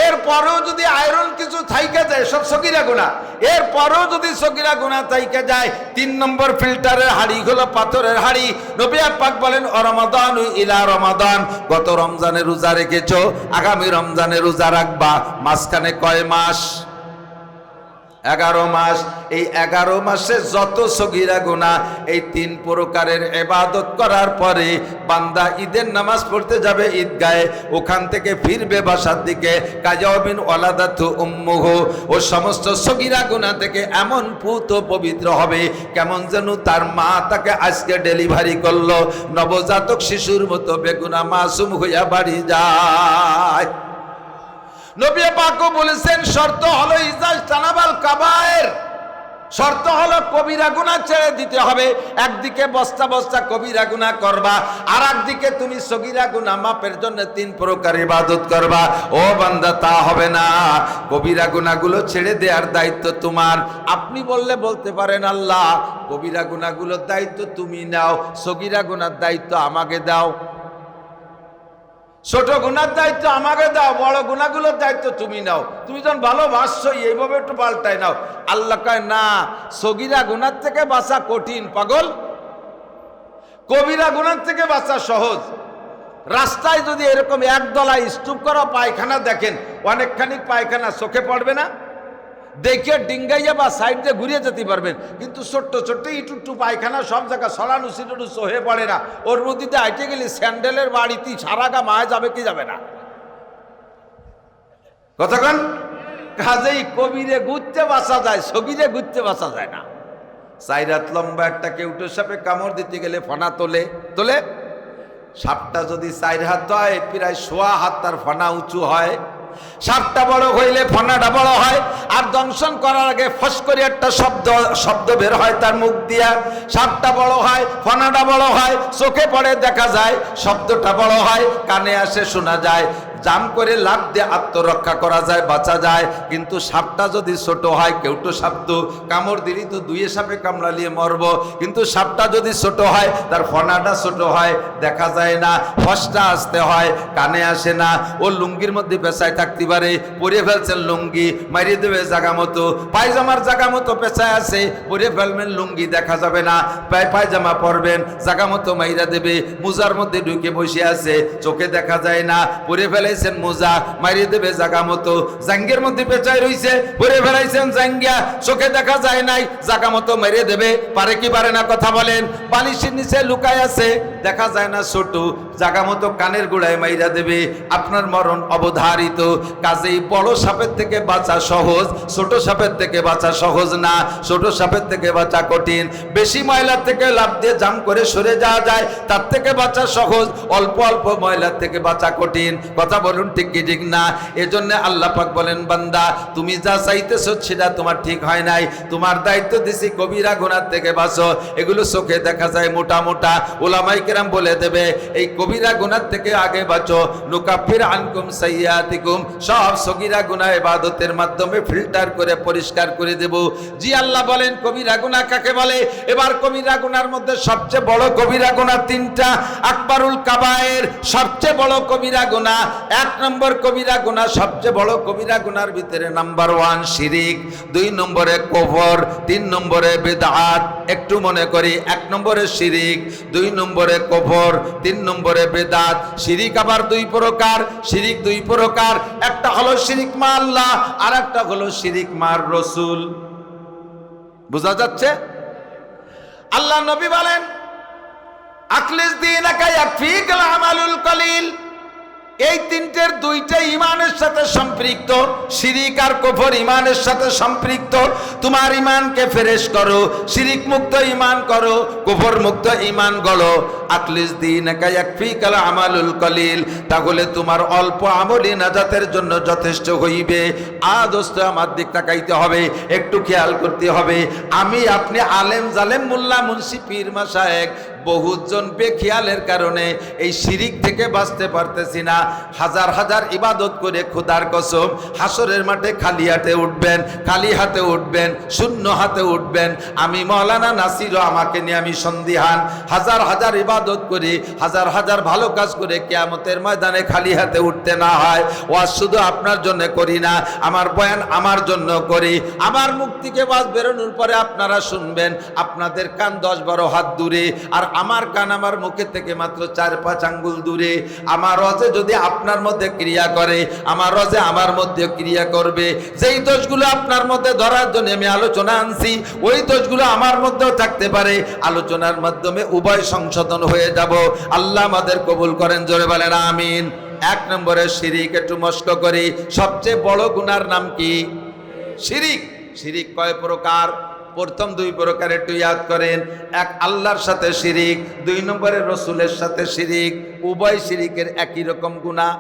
[SPEAKER 1] এরপরও যদি আয়রন কিছু থাইকে যায়, সব সগীরা গুনাহ, এরপরও যদি সগীরা গুনাহ থাইকে যায়, 3 নম্বর ফিল্টারের হাড়ি হলো পাথরের হাড়ি। নবী পাক বলেন রমাদান ইলা রমাদান, গত রমজানে রোজা রেখেছো, আগামী রমজানে রোজা রাখবা, মাঝখানে কয় মাস? 11 মাস, এই 11 মাসে যত সগীরা গুনাহ, এই 3 প্রকারের ইবাদত করার পরে বান্দা ঈদের নামাজ পড়তে যাবে ঈদগাহে, ওখান থেকে ফিরবে বাসার দিকে, কাজাবিন ওয়ালাদাতু উম্মুহু, ও সমস্ত সগীরা গুনাহ থেকে এমন পুত পবিত্র হবে কেমন যেন তার মা তাকে আজকে ডেলিভারি করলো, নবজাতক শিশুর মতো বেগুনাহ মাসুম হইয়া বাড়ি যায়। নবী পাকও বলেছেন শর্ত হলো ইজাজ তানাবাল কাবায়ের, শর্ত হলো কবিরা গুনাহ ছেড়ে দিতে হবে। একদিকে বস্তা বস্তা কবিরা গুনাহ করবা, আর একদিকে তুমি সগীরা গুনাহ মাপের জন্য 3 প্রকার ইবাদত করবা। ও বান্দা, তা হবে না। কবিরা গুনাহগুলো ছেড়ে দেওয়ার দায়িত্ব তোমার। আপনি বলতে পারেন আল্লাহ কবিরা গুনাহগুলোর দায়িত্ব তুমি নাও, সগীরা গুনাহর দায়িত্ব আমাকে দাও। ছোট গুনার দায়িত্ব আমাকে দাও, বড় গুনাহগুলোর দায়িত্ব তুমি নাও। তুমি যখন ভালোবাসছো এইভাবে একটু পাল্টাই নাও। আল্লাহ কয় না, সগীরা গুনার থেকে বাঁচা কঠিন পাগল, কবিরা গুনার থেকে বাঁচা সহজ। রাস্তায় যদি এরকম একদলা স্তূপ করা পায়খানা দেখেন, অনেকখানি পায়খানা চোখে পড়বে না? দেখে ডিঙ্গাইয়া বা সাইড দিয়ে ঘুরিয়ে যেতে পারবেন, কিন্তু ছোট্ট ছোট্ট ইটুটু পায়খানা সব জায়গায় সরানো সিটুটু হয়ে পড়ে না। ওর মধ্যে আইটে গেলে স্যান্ডেলের বাড়িতে সারা গা মায় যাবে কি যাবে না? কতক্ষণ কাজেই কবিরে ঘুরতে বাঁচা যায়, সগীরে ঘুরতে বাঁচা যায় না। 4 হাত লম্বা একটা কেউটো সাপে কামড় দিতে গেলে ফনা তোলে। সাপটা যদি 4 হাত হয়, প্রায় 1.25 হাত তার ফনা উঁচু হয়। সাপটা বড় হইলে ফনাটা বড় হয়, আর দংশন করার আগে ফস করে একটা শব্দ বের হয় তার মুখ দিয়া। সাপটা বড় হয়, ফনাটা বড় হয়, চোখে পড়ে দেখা যায়, শব্দটা বড় হয়, কানে আসে শোনা যায়, জাম করে লাফ দিয়ে আত্মরক্ষা করা যায়, বাঁচা যায়। কিন্তু সাপটা যদি ছোট হয়, কেউটো সাপ তো কামড় দিলি তো 2 সাপে কামড়ালিয়ে মরব। কিন্তু সাপটা যদি ছোট হয়, তার ফনাটা ছোট হয়, দেখা যায় না, ফসটা আসতে হয়, কানে আসে না। ও লুঙ্গির মধ্যে পেঁচায় থাকতে পারে, পরে ফেলছেন লুঙ্গি, মারিয়ে দেবে জায়গা মতো, পায়জামার জায়গা মতো পেঁচায় আছে, পরে ফেলবেন লুঙ্গি দেখা যাবে না, পায়জামা পরবেন জায়গা মতো মাইরা দেবে, মোজার মধ্যে ঢুকে বসে আছে, চোখে দেখা যায় না, পরে ফেলে মোজা মারিয়ে দেবে জায়গা মতো, জাঙ্গের মধ্যে পেঁচাই রইছে, পরে ফেলাইছেন জাঙ্গিয়া, চোখে দেখা যায় নাই, জায়গা মতো মারিয়ে দেবে, পারে কি পারে না কথা বলেন? বালিশের নিচে লুকায় আছে, দেখা যায় না, ছোট জায়গা মতো কানের গোড়ায় মাইরা দেবে, আপনার মরণ অবধারিত। কাজেই বড় সাপের থেকে বাঁচা সহজ, ছোট সাপের থেকে বাঁচা সহজ না, ছোট সাপের থেকে বাঁচা কঠিন। বেশি ময়লার থেকে লাফ দিয়ে জাম করে সরে যাওয়া যায়, তার থেকে বাঁচা সহজ, অল্প অল্প ময়লার থেকে বাঁচা কঠিন। কথা বলুন ঠিক কি ঠিক না? এজন্য আল্লাহ পাক বলেন, বান্দা তুমি যা চাইতেছো সেটা তোমার ঠিক হয় নাই, তোমার দায়িত্ব দিছি কবিরা গুনাহ থেকে বাঁচো। এগুলো চোখে দেখা যায় মোটা মোটা, উলামায়ে কেরাম বলে দেবে এই কবিরা গুনাহ থেকে আগে বাঁচো, নুকাফির আনকুম সাইয়্যাতিকুম, সব সগীরা গুনাহ ইবাদতের মাধ্যমে ফিল্টার করে পরিষ্কার করে দেব। জি আল্লাহ বলেন কবিরা গুনাহ কাকে বলে? এবার কবিরা গুনার মধ্যে সবচেয়ে বড় কবিরা গুনাহ 3টা। আকবারুল কাবায়ের সবচেয়ে বড় কবিরা গুনাহ, 1 নম্বর কবিরা গুনাহ, সবচেয়ে বড় কবিরা গুনার ভিতরে নাম্বার 1 শিরিক, 2 নম্বরে কুফর, 3 নম্বরে বিদআত। একটু মনে করি, 1 নম্বরে শিরিক, 2 নম্বরে কুফর, 3 নম্বরে বিদআত। শিরিক আবার 2 প্রকার, শিরিক 2 প্রকার, একটা হলো শিরিক মা আল্লাহ, আর একটা হলো শিরিক মার রাসূল। বোঝা যাচ্ছে? আল্লাহ নবী বলেন আখলিস দীনাকা ইয়াকফিকাল আমালুল কলিল। এই 3টের 2টা ইমানের সাথে সম্পৃক্ত, শিরিক আর কুফর ইমানের সাথে সম্পৃক্ত। তোমার ইমানকে ফ্রেশ করো, শিরিক মুক্ত ইমান করো, কুফর মুক্ত ইমান গড়ো। আখলিস দীনাকা ইয়াকফিকাল আমালুল কলিল, তাহলে তোমার অল্প আমলই নাজাতের জন্য যথেষ্ট হইবে। দোস্ত আমার দিক তাকাইতে হবে, একটু খেয়াল করতে হবে। আমি আপনি আলেম জালেম মোল্লা মুন্সি পীর মাশায়েখ বহুজন বেখেয়ালের কারণে এই শিরিক থেকে বাঁচতে পারতেছি না। হাজার হাজার ইবাদত করে খোদার কসম হাসরের মাঠে খালি হাতে উঠবেন, খালি হাতে উঠবেন, শূন্য হাতে উঠবেন। আমি মাওলানা নাসিরও আমাকে নিয়ে আমি সন্দিহান। হাজার হাজার ইবাদত করি, হাজার হাজার ভালো কাজ করে কিয়ামতের ময়দানে খালি হাতে উঠতে না হয়। ওয়াজ শুধু আপনার জন্য করি না, আমার বয়ান আমার জন্য করি। আমার মুখ থেকে ওয়াজ বেরোনোর পরে আপনারা শুনবেন, আপনাদের কান 10-12 হাত দূরে, আর আমার কান আমার মুখের থেকে মাত্র 4-5 আঙ্গুল দূরে। আমার রজে যদি আপনার মধ্যে ক্রিয়া করে, আমার রজে আমার মধ্যে ক্রিয়া করবে। যেই দোষগুলো আপনার মধ্যে ধরার জন্য আমি আলোচনা আনছি, ওই দোষগুলো আমার মধ্যেও থাকতে পারে। আলোচনার মাধ্যমে উভয় সংশোধন হয়ে যাব। আল্লাহ আমাদের কবুল করেন, জোরে বলেন আমিন। 1 নম্বরে শিরিক, একটু মস্ক করি। সবচেয়ে বড় গুনার নাম কি? শিরিক। শিরিক কয় প্রকার? প্রথম 2 প্রকার একটু ইয়াদ করেন। 1 আল্লাহর সাথে শিরিক, 2 নম্বরে রসুলের সাথে শিরিক। উভয় শিরিকের একই রকম গুনাহ।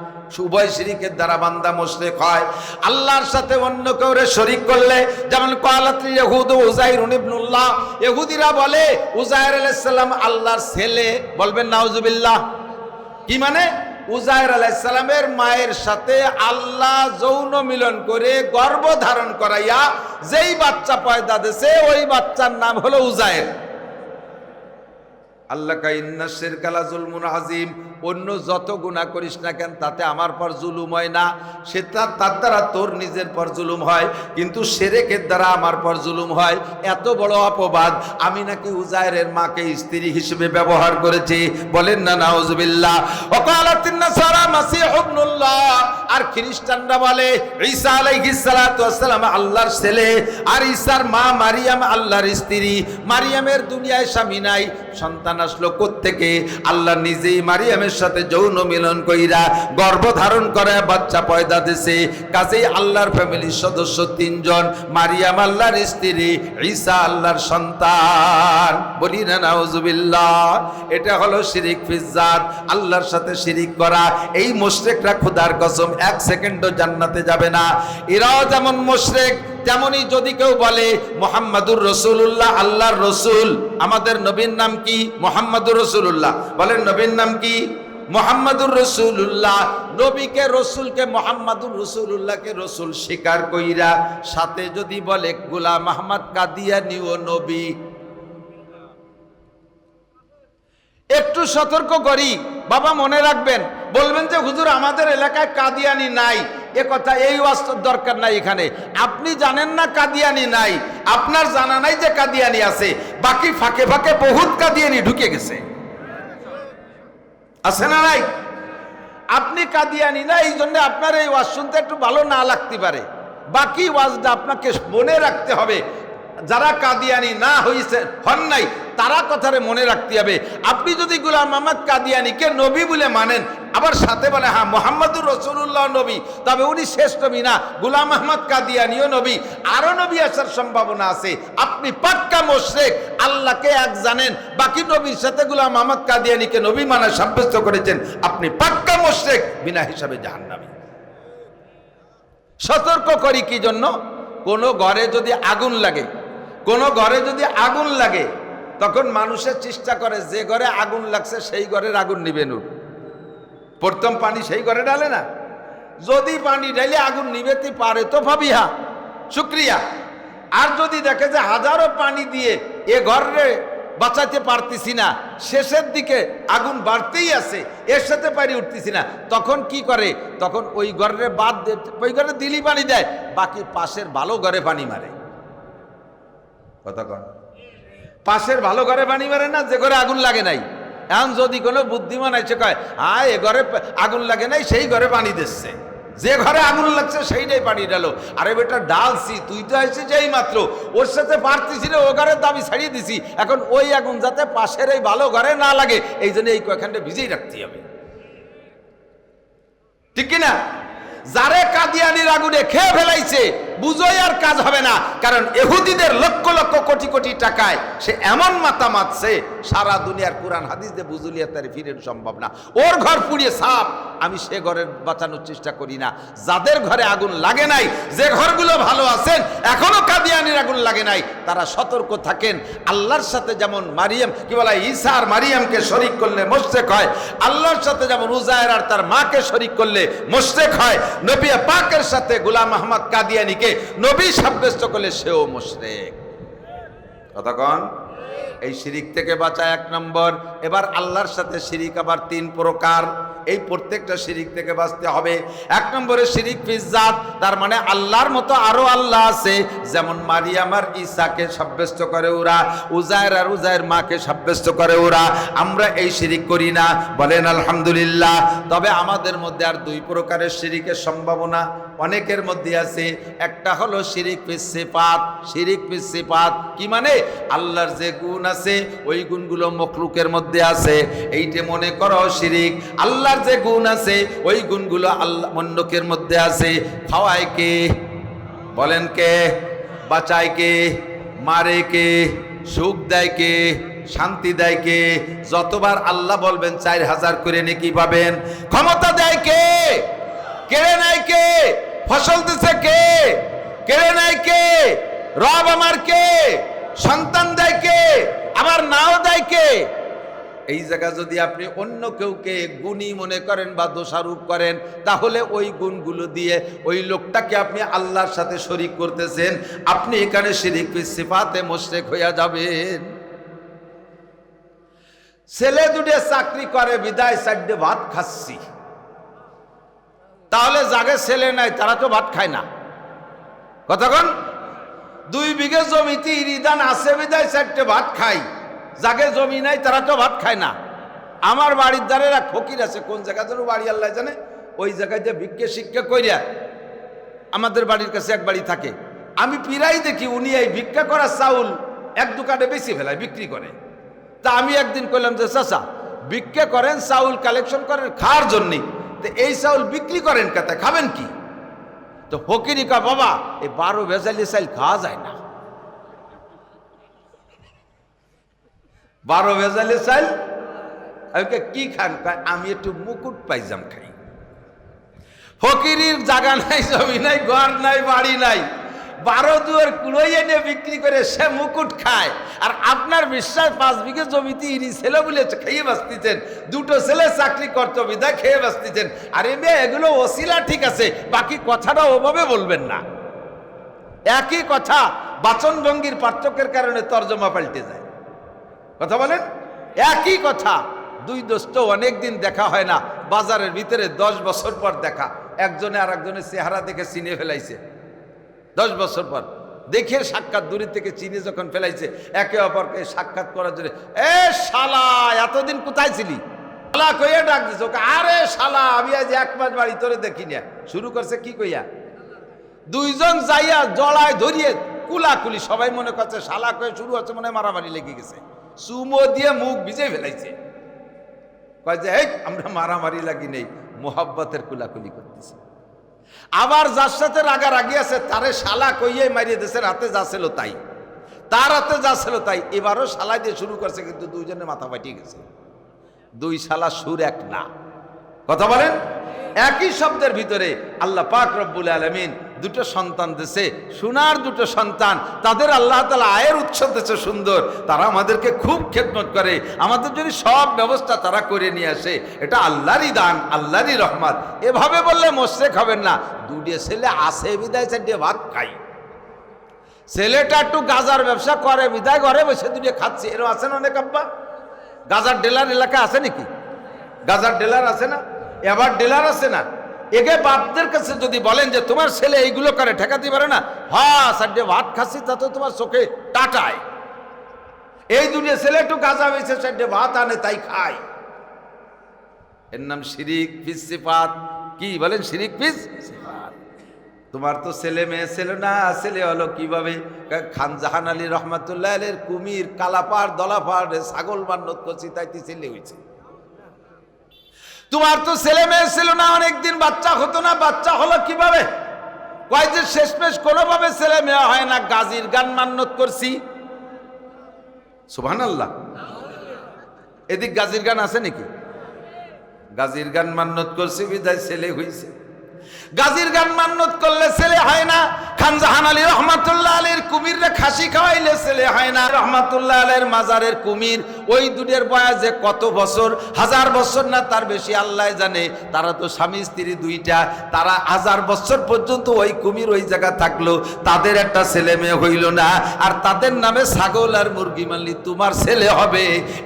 [SPEAKER 1] উভয় শিরিকের দ্বারা বান্দা মুশরিক হয়। আল্লাহর সাথে অন্য কাউরে শরীক করলে, যেমন কালাতুল ইয়াহুদ উযাইর ইবনুল্লাহ, ইহুদিরা বলে উযাইর আলাইহিস সালাম আল্লাহর ছেলে। বলবেন নাউজুবিল্লাহ। কি মানে? উযাইর আলাইহিস সালামের মায়ের সাথে আল্লাহ যৌন মিলন করে গর্ভ ধারণ করাইয়া যেই বাচ্চা পয়দা দিয়েছে, ওই বাচ্চার নাম হলো উযাইর। আল্লাহ কা ইন্না শিরকা লা যুলমুন আযীম। অন্য যত গুনাহ করিস না কেন, তাতে আমার পর জুলুম হয় না। সেটা তার দ্বারা তোর নিজের পর জুলুম হয়, কিন্তু শিরকের দ্বারা আমার পর জুলুম হয়। এত বড় অপবাদ। আমি নাকি উযাইরের মাকে স্ত্রী হিসেবে ব্যবহার করেছি। বলেন না নাউজুবিল্লাহ। ওয়াকালাতিন নাসারা মাসীহ ইবনুল্লাহ। আর খ্রিস্টানরা বলে ঈসা আলাইহিস সালাতু ওয়াস সালাম আল্লাহর ছেলে, আর ঈসার মা মারিয়াম আল্লাহর স্ত্রী। মারিয়ামের দুনিয়ায় স্বামী নাই, সন্তান আসলো কোত্থেকে? আল্লাহ নিজেই মারিয়ামের সাথে যৌন মিলন কইরা গর্ভ ধারণ করে বাচ্চা পয়দা দিয়েছে। কাজেই আল্লাহর ফ্যামিলির সদস্য 3 জন। মারিয়াম আল্লাহর স্ত্রী, ঈসা আল্লাহর সন্তান। বলি না নাউজুবিল্লাহ। এটা হলো শিরিক ফিজ্জাত, আল্লাহর সাথে শিরিক করা। এই মুশরিকরা খোদার কসম 1 সেকেন্ডও জান্নাতে যাবে না। এরাও যেমন মুশরিক, তেমনি যদি কেউ বলে মুহাম্মাদুর রাসূলুল্লাহ আল্লাহর রসুল। আমাদের নবীর নাম কি? মুহাম্মাদুর রাসূলুল্লাহ। বলেন নবীর নাম কি? মুহাম্মাদুর রাসূলুল্লাহ। নবীকে রসুলকে মুহাম্মাদুর রাসূলুল্লাহকে রসুল স্বীকার কইরা সাথে যদি বলে গোলাম আহমদ কাদিয়ানীও নবী, একটু সতর্ক করি বাবা, মনে রাখবেন। বলবেন যে হুজুর আমাদের এলাকায় কাদিয়ানি নাই, এ কথা এই ওয়াজটার দরকার নাই। এখানে আপনি জানেন না কাদিয়ানি নাই, আপনার জানা নাই যে কাদিয়ানি আছে। বাকি ফাঁকে ফাঁকে বহুত কাদিয়ানি ঢুকে গেছে, আছে না নাই? আপনি কাদিয়ানি না, এই জন্য আপনার এই ওয়াজ শুনতে একটু ভালো না লাগতে পারে। বাকি ওয়াজটা আপনাকে মনে রাখতে হবে। যারা কাদিয়ানি না হইছে হন নাই, তারা কথারে মনে রাখতে হবে। আপনি যদি গোলাম আহমদ কাদিয়ানীকে নবী বলে মানেন, আবার সাথে বলে হ্যাঁ মুহাম্মাদুর রাসূলুল্লাহ নবী, তবে উনি শেষ নবী না, গোলাম আহমদ কাদিয়ানীও নবী, আরো নবী আসার সম্ভাবনা আছে। আপনি পাক্কা মুশরিক, আল্লাহকে এক জানেন, বাকি নবীর সাথে গোলাম আহমদ কাদিয়ানীকে নবী মানা সাব্যস্ত করেছেন। আপনি পাক্কা মুশরিক, বিনা হিসাবে জাহান্নামী। সতর্ক করি কি জন্য? কোন ঘরে যদি আগুন লাগে, কোন ঘরে যদি আগুন লাগে, তখন মানুষের চেষ্টা করে যে ঘরে আগুন লাগছে সেই ঘরের আগুন নিবে নূর। প্রথম পানি সেই ঘরে ঢালে না। যদি পানি ঢালে আগুন নিবেতে পারে তো ভাবিহা শুক্রিয়া। আর যদি দেখে যে হাজারো পানি দিয়ে এ ঘরে বাঁচাতে পারতেছি না, শেষের দিকে আগুন বাড়তেই আছে, এর সাথে পারি উঠতেছি না, তখন কি করে? তখন ওই ঘরে বাদ, ওই ঘরে দিলি পানি দেয়, বাকি পাশের ভালো ঘরে পানি মারে। কথা কন, পাশের ভালো ঘরে পানি মারে না, যে ঘরে আগুন লাগে নাই। এখন যদি কোনো বুদ্ধিমান এসে কয় হ্যাঁ এ ঘরে আগুন লাগে নাই, সেই ঘরে পানি দিচ্ছে, যে ঘরে আগুন লাগছে সেইটাই পানি ডালো। আরে বেটা ডালছি, তুই তো আসছিস যেই মাত্র, ওর সাথে পারতেছি না, ও ঘরের দাবি ছাড়িয়ে দিছি। এখন ওই আগুন যাতে পাশের এই ভালো ঘরে না লাগে, এই জন্য এই কয়েকখানটা ভিজেই রাখতে হবে, ঠিক কিনা? যারে কাদিয়ানির আগুনে খেয়ে ফেলাইছে বুঝোই আর কাজ হবে না। কারণ ইহুদিদের লক্ষ লক্ষ কোটি কোটি টাকায় সে এমন মাথা মারছে, সারা দুনিয়ার কোরআন হাদিস দিয়ে বুঝুলিয়া তার ফিরেন সম্ভব না। ওর ঘর পুড়িয়ে সাপ, আমি সে ঘরের বাঁচানোর চেষ্টা করি না। যাদের ঘরে আগুন লাগে নাই, যে ঘরগুলো ভালো আছেন এখনো কাদিয়ানির আগুন লাগে নাই, তারা সতর্ক থাকেন। আল্লাহর সাথে যেমন মারিয়াম, কি বলা, ঈসা আর মারিয়ামকে শরীক করলে মুশরিক হয়, আল্লাহর সাথে যেমন উযায়ের আর তার মাকে শরীক করলে মুশরিক হয়, নবী পাকের সাথে গোলাম আহমদ কাদিয়ানীকে নবী সাব্যস্ত করলে সেও মুশরিক। কথা কন। এই শিরিক থেকে বাঁচা 1 নম্বর। এবার আল্লাহর সাথে শিরিক আবার 3 প্রকার, এই প্রত্যেকটা শিরিক থেকে বাঁচতে হবে। 1 নম্বরে শিরিক ফিজ্জাত, তার মানে আল্লাহর মতো আরো আল্লাহ আছে, যেমন মারিয়াম আর ঈসাকে সাব্যস্ত করে ওরা, উজায়ের আর উজায়ের মাকে সাব্যস্ত করে ওরা। আমরা এই শিরিক করি না, বলেন আলহামদুলিল্লাহ। তবে আমাদের মধ্যে আর 2 প্রকারের শিরিকের সম্ভাবনা অনেকের মধ্যে আছে। একটা হলো শিরিক ফিস সিফাত। শিরিক ফিস সিফাত কি মানে? আল্লাহর যে গুণ আছে ওই গুণগুলো মখলুকের মধ্যে আছে, এইটা মনে করো শিরিক। আল্লাহর যে গুণ আছে ওই গুণগুলো আল্লাহ মন্ডকের মধ্যে আছে। খাওয়ায় কে? বলেন কে? বাঁচায় কে? মারে কে? সুখ দেয় কে? শান্তি দেয় কে? যতবার আল্লাহ বলবেন 4000 করে নেকি পাবেন। ক্ষমতা দেয় কে? কেড়ে নেয় কে? ফসল দিছে কে? কেড়ে নেয় কে? রব আমার কে? সন্তান দেয় কে? আবার নাও দেয় কে? এই জায়গা যদি আপনি অন্য কেউকে গুণী মনে করেন বা দোষারোপ করেন, তাহলে ওই গুণগুলো দিয়ে ওই লোকটাকে আপনি আল্লাহর সাথে শরীক করতেছেন। আপনি এখানে শিরিক ফিস সিফাতে মুশরিক হইয়া যাবেন। ছেলে দুটো চাকরি করে বিদায় সাইডে ভাত খাচ্ছি, তাহলে যাকে ছেলে নাই তারা তো ভাত খায় না। কতক্ষণ? 2 বিঘে জমিতে ইরিদান আছে বিদায় সাইডে ভাত খাই, যাকে জমি নাই তারা তো ভাত খায় না। আমার বাড়ির ধারে এক ফকির আছে, কোন জায়গা যেন বাড়ি আল্লাহ জানে, ওই জায়গায় যে ভিক্ষে শিক্ষা কইরা আমাদের বাড়ির কাছে এক বাড়ি থাকে। আমি প্রায় দেখি উনি এই ভিক্ষা করা চাউল এক দোকানে বেশি ফেলায়, বিক্রি করে। তা আমি একদিন কইলাম যে চাচা, ভিক্ষা করেন, চাউল কালেকশন করেন খাওয়ার জন্যে, তো এই চাউল বিক্রি করেন কাতে, খাবেন কি? তো ফকিরি কা বাবা, এই 12 ভেজালি চাল খাওয়া যায় না। 12 ভেজালি চাল কি খান? আমি একটু মুকুট পাইজাম খাই। ফকিরির জায়গা নাই, জমি নাই, ঘর নাই, বাড়ি নাই, 12 দুয়ার কুড়োই এনে বিক্রি করে সে মুকুট খায়। আর আপনার বিশ্বাস 5 বিঘে জমিতে ইনি ছেলে বলে খেয়ে বাঁচতেছেন, 2টো ছেলে চাকরি করতো বিদায় খেয়ে বাঁচতেছেন। আরে মেয়ে, এগুলো ওসিলা ঠিক আছে, বাকি কথাটা ওভাবে বলবেন না। একই কথা বাচন ভঙ্গির পার্থক্যের কারণে তর্জমা পাল্টে যায়। কথা বলেন, একই কথা। 2 দোস্ত অনেকদিন দেখা হয় না, বাজারের ভিতরে 10 বছর পর দেখা, একজনে আর একজনের চেহারা দেখে চিনে ফেলাইছে। 10 বছর পর দেখে সাক্ষাৎ, দূরে থেকে চিনে যখন ফেলাইছে, একে অপরকে সাক্ষাৎ করার জন্য, এ শালা এতদিন কোথায় ছিলি? শালা কইয়া ডাক দিছে ওকে, আরে শালা আমি আজ 1 মাস বাড়ি তোরে দেখি না। শুরু করছে কি কইয়া, 2 জন যাইয়া জড়ায় ধরিয়ে কুলাকুলি, সবাই মনে করছে শালা কয়ে শুরু হচ্ছে, মনে হয় মারামারি লেগে গেছে। চুমো দিয়ে মুখ ভিজে ফেলাইছে, কয় যে এই আমরা মারামারি লাগি নেই, মোহাব্বতের কুলাকুলি করতেছে। আবার যার সাথে রাগারাগি আছে তারে শালা কইয়ে মারিয়ে দিয়েছে, রাতে যা ছিল তাই, তার হাতে যা ছিল তাই। এবারও শালা দিয়ে শুরু করছে, কিন্তু 2 জনের মাথা ফাটিয়ে গেছে। 2 শালা সুর এক না। কথা বলেন, একই শব্দের ভিতরে আল্লাহ পাক রব্বুল আলামিন 2টো সন্তান দিয়েছে, সোনার 2টো সন্তান। তাদের আল্লাহ তাআলা আয়ের উৎস দিয়েছে সুন্দর, তারা আমাদেরকে খুব খেদমত করে, আমাদের জন্য সব ব্যবস্থা তারা করে নিয়ে আসে। এটা আল্লাহরই দান, আল্লাহরই রহমত। এভাবে বললে মুশরিক হবেন না। 2টো ছেলে আসে বিদায় চারটে ভাত খাই, ছেলেটা একটু গাজার ব্যবসা করে বিদায় ঘরে বসে 2টো খাচ্ছে। এরকম আছে না অনেক আব্বা? গাজার ডিলার এলাকা আছে নাকি? গাজার ডিলার আছে না? এবার ডিলার আছে না? একে বাপদের কাছে যদি বলেন যে তোমার ছেলে এইগুলো করে, ঠেকাতে পারে না? হ্যাঁ, সাড্ডে ভাত খাচ্ছি তাতে তোমার চোখে টাটায়। এই 2টো ছেলে একটু গাঁজা বেছে সাড্ডে ভাত আনে, তাই খায়। এর নাম শিরিক ফিস সিফাত। কি বলেন? শিরিক ফিস সিফাত। তোমার তো ছেলে মেয়ে ছিল না, ছেলে হলো কিভাবে? খান জাহান আলী রহমাতুল্লাহ আলাইহির কুমির কালাপাড় দলাপাড় ছাগল মান্নত করছি, তাইতে ছেলে হয়েছে। তোমার তো ছেলে মেয়ে ছিল না, অনেকদিন বাচ্চা হতো না, বাচ্চা হলো কিভাবে? কয় যে শেষমেশ কোনোভাবে ছেলে মেয়ে হয় না, গাজীর গান মান্নত করছি। সুবহানাল্লাহ। এদিক গাজীর গান আছে নাকি? গাজীর গান মান্নত করছি বিদায় ছেলে হইছে। গাজীর গান মান্নত করলে ছেলে হয় না, খান জাহান আলী রহমাতুল্লাহ আলীর কুমিররে খাসি খাওয়াইলে ছেলে হয় না, রহমাতুল্লাহ আলীর মাজারের কুমির ওই দুটের বয়স যে কত বছর, 1000 বছর না তার বেশি আল্লাহ জানে। তারা তো স্বামী স্ত্রী দুইটা, তারা 1000 বছর পর্যন্ত ওই কুমির ওই জায়গা থাকলো, তাদের একটা ছেলে মেয়ে হইল না, আর তাদের নামে ছাগল আর মুরগি মানলি তোমার ছেলে হবে।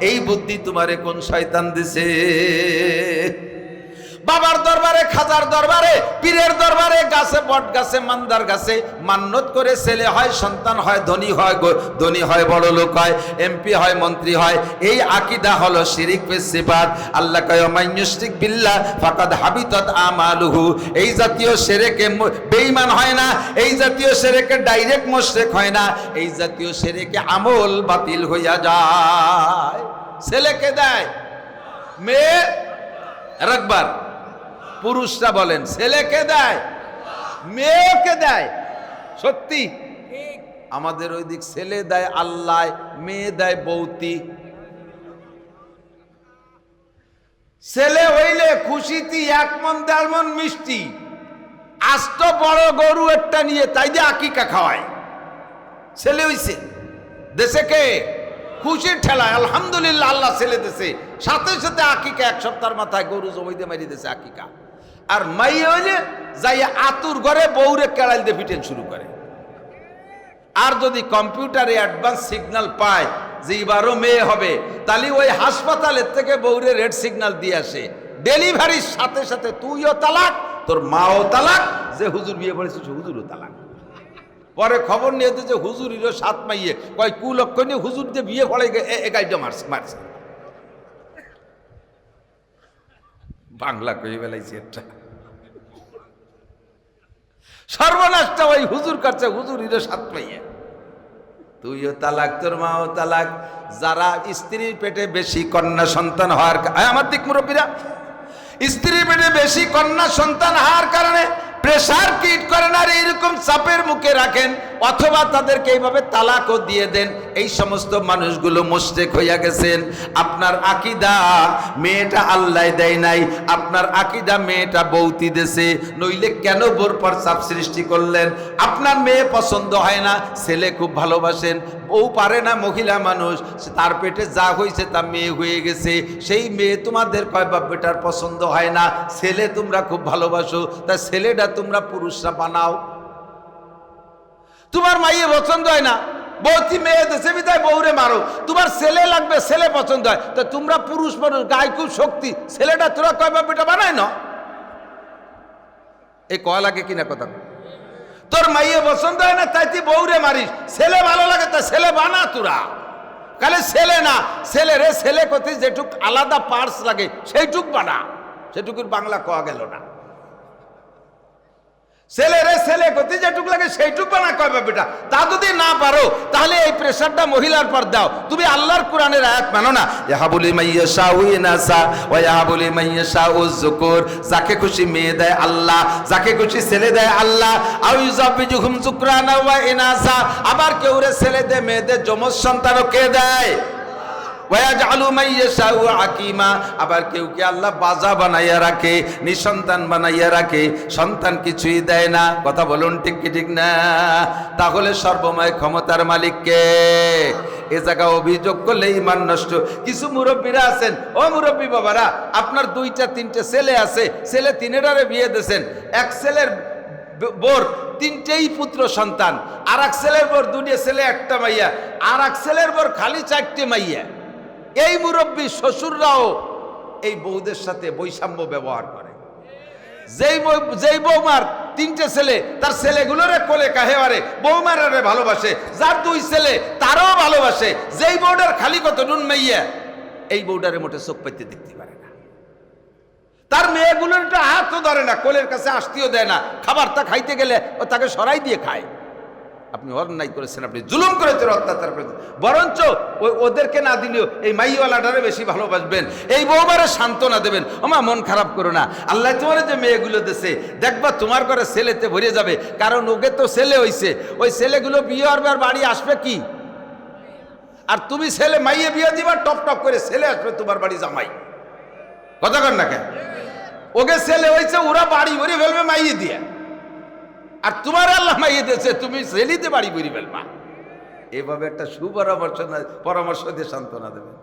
[SPEAKER 1] এই বুদ্ধি তোমারে কোন শয়তান দিছে? বাবার দরবারে, খাজার দরবারে, পীরের দরবারে, গাছে, বট গাছে, মান্দার গাছে মান্নত করে ছেলে হয়, সন্তান হয়, ধনী হয়, বড় লোক হয়, এমপি হয়, মন্ত্রী হয়। এই আকীদা হলো শিরিক ফিস সিফাত। আল্লাহ কয় মান ইউশরিক বিল্লাহ ফাকাদ হাবিতাত আমালুহু। এই জাতীয় শিরকে বেঈমান হয় না, এই জাতীয় শিরকে ডাইরেক্ট মুশরিক হয় না, এই জাতীয় শিরকে আমল বাতিল হইয়া যায়। ছেলেকে দেয়, মেয়ে আরেকবার পুরুষরা বলেন ছেলেকে দেয়, মেয়েকে দেয়। সত্যি আমাদের ওই দিক ছেলে দেয় আল্লাহ, মেয়ে দেয় বৌতি। ছেলে হইলে খুশিতে 1 মণ 1.5 মণ মিষ্টি, আস্ত বড় গরু একটা নিয়ে তাই দিয়ে আকিকা খাওয়ায়। ছেলে হইছে দেশে কে খুশির ঠেলায়, আলহামদুলিল্লাহ আল্লাহ ছেলে দেশে, সাথে সাথে আকিকা 1 সপ্তাহের মাথায় গরু জমিতে মারি দিয়েছে আকিকা। আর মাই হইলে যাই আতুর ঘরে বউরে কেড়াইল দিয়ে পিটেন শুরু করে। আর যদি কম্পিউটারে অ্যাডভান্স সিগন্যাল পায় যে এবারও মেয়ে হবে, তাহলে ওই হাসপাতালের থেকে বউরে রেড সিগন্যাল দিয়ে আসে। ডেলিভারির সাথে সাথে তুইও তালাক, তোর মাও তালাক, যে হুজুর বিয়ে পড়েছে হুজুরও তালাক। পরে খবর নিয়ে যে হুজুরিরও 7 মাইয়ে কয় কুলক্ষ নিয়ে হুজুর যে বিয়ে পড়ে এগাইটা মারছে। বাংলা কই বেলাইছে একটা সর্বনাশটা ওই হুজুর কাছে, হুজুরিরও 7 মাইয়ে, তুইও তালাক, তোর মাও তালাক। যারা স্ত্রীর পেটে বেশি কন্যা সন্তান হওয়ার, আমার দিক মুরব্বীরা, স্ত্রীর পেটে বেশি কন্যা সন্তান হওয়ার কারণে প্রেসার কিট করেন আর এইরকম চাপের মুখে রাখেন, অথবা তাদেরকে এইভাবে তালাকও দিয়ে দেন, এই সমস্ত মানুষগুলো মুশরিক হইয়া গেছেন। আপনার আকীদা মেয়েটা আল্লাহ দেয় নাই, আপনার আকীদা মেয়েটা বৌতি দেশে, নইলে কেন বোর পর চাপ সৃষ্টি করলেন? আপনার মেয়ে পছন্দ হয় না, ছেলে খুব ভালোবাসেন, বউ পারে না, মহিলা মানুষ, তার পেটে যা হয়েছে তা মেয়ে হয়ে গেছে, সেই মেয়ে তোমাদের কয় বাপ বেটার পছন্দ হয় না, ছেলে তোমরা খুব ভালোবাসো, তা ছেলেটা তোমরা পুরুষরা বানাও। তোমার মাইয়ে পছন্দ হয় না, বৌতি মেয়ে দেশে বিদায় বউরে মারো, তোমার ছেলে লাগবে, ছেলে পছন্দ হয়, তা তোমরা পুরুষ মানুষ, গায়ে খুব শক্তি, ছেলেটা তোরা কয় বাপ বেটা বানায় না। এই কয় লাগে কিনা কথা? তোর মাইয়ে পছন্দ হয় না তাই তুই বউরে মারিস, ছেলে ভালো লাগে তা ছেলে বানা তোরা। কালে ছেলে না, ছেলে রে ছেলে কথি যেটুক আলাদা পার্টস লাগে সেইটুক বানা, সেটুকুর বাংলা কওয়া গেল না। ছেলে রে ছেলে কথি যেটুক লাগে সেইটুক বানা কয় বেটা, তা যদি না পারো তাহলে এই প্রেসারটা মহিলার পর দাও। তুমি আল্লাহর কোরআনের আয়াত মানো না, ইয়াহাবুলি মাইয়াশাউ ইনাসা ওয়া ইয়াহাবুলি মাইয়াশাউ যুকুর, যাকে খুশি মেয়ে দেয় আল্লাহ, যাকে খুশি ছেলে দেয় আল্লাহ। আও ইউযাবিজুহুম যুকরানা ওয়া ইনাসা, আবার কেউ রে ছেলে দেয়, মেয়েদের যমজ সন্তানও কে দেয়, ওয়ায়াজআলু মাইয়াশাউ আকিমা, আবার কেউ কে আল্লাহ বাজা বানাইয়া রাখে, নিঃসন্তান বানাইয়া রাখে, সন্তান কিছুই দেয় না। কথা বলুন ঠিক কি ঠিক না? তাহলে সর্বময় ক্ষমতার মালিক কে? এ জায়গা অভিযোগ করলে ঈমান নষ্ট। কিছু মুরব্বীরা আছেন, ও মুরব্বী বাবারা, আপনার 2টা 3টে ছেলে আছে, ছেলে 3টারে বিয়ে দিয়েছেন, এক ছেলের বোর 3টেই পুত্র সন্তান, আর এক ছেলের বোর 2টে ছেলে 1টা মাইয়া, আর এক ছেলের বোর খালি 4টে মাইয়া। এই মুরব্বী শ্বশুররাও এই বউদের সাথে বৈষম্য ব্যবহার করে। যেই বৌমার 3টে ছেলে, তার ছেলেগুলোরে কোলে কাহেবারে বৌমারে ভালোবাসে, যার 2 ছেলে তারও ভালোবাসে। যেই বউটার খালি কত নুন মাইয়া, এই বউটারে মোটে চোখ পাইতে দেখতে পারে না, তার মেয়েগুলোর একটা হাতও ধরে না, কোলের কাছে আসতেও দেয় না, খাবারটা খাইতে গেলে ও তাকে সরাই দিয়ে খায়। আপনি অন্যায় করেছেন, আপনি জুলুম করেছেন, অত্যাচার করেছেন। বরঞ্চ ওদেরকে না দিলেও এই মাইওয়ালাটারে বেশি ভালোবাসবেন, এই বউমারে সান্ত্বনা দেবেন, ওমা মন খারাপ করো না, আল্লাহ তোমার যে মেয়েগুলো দেশে দেখবা তোমার ঘরে ছেলেতে ভরে যাবে, কারণ ওকে তো ছেলে হইছে, ওই ছেলেগুলো বিয়ে হবার বাড়ি আসবে কি, আর তুমি ছেলে মাইয়ে বিয়ে দিবা, টপ টপ করে ছেলে আসবে তোমার বাড়ি জামাই। কথা কর না কেন? ওকে ছেলে হয়েছে, ওরা বাড়ি ভরে ফেলবে মাইয়ে দিয়ে, আর তোমার আল্লাহ মাইয়ে দিয়েছে, তুমি ছেলিতে বাড়ি ভরে ফেলবা। এভাবে একটা পরামর্শ দিয়ে সান্ত্বনা দেবেন,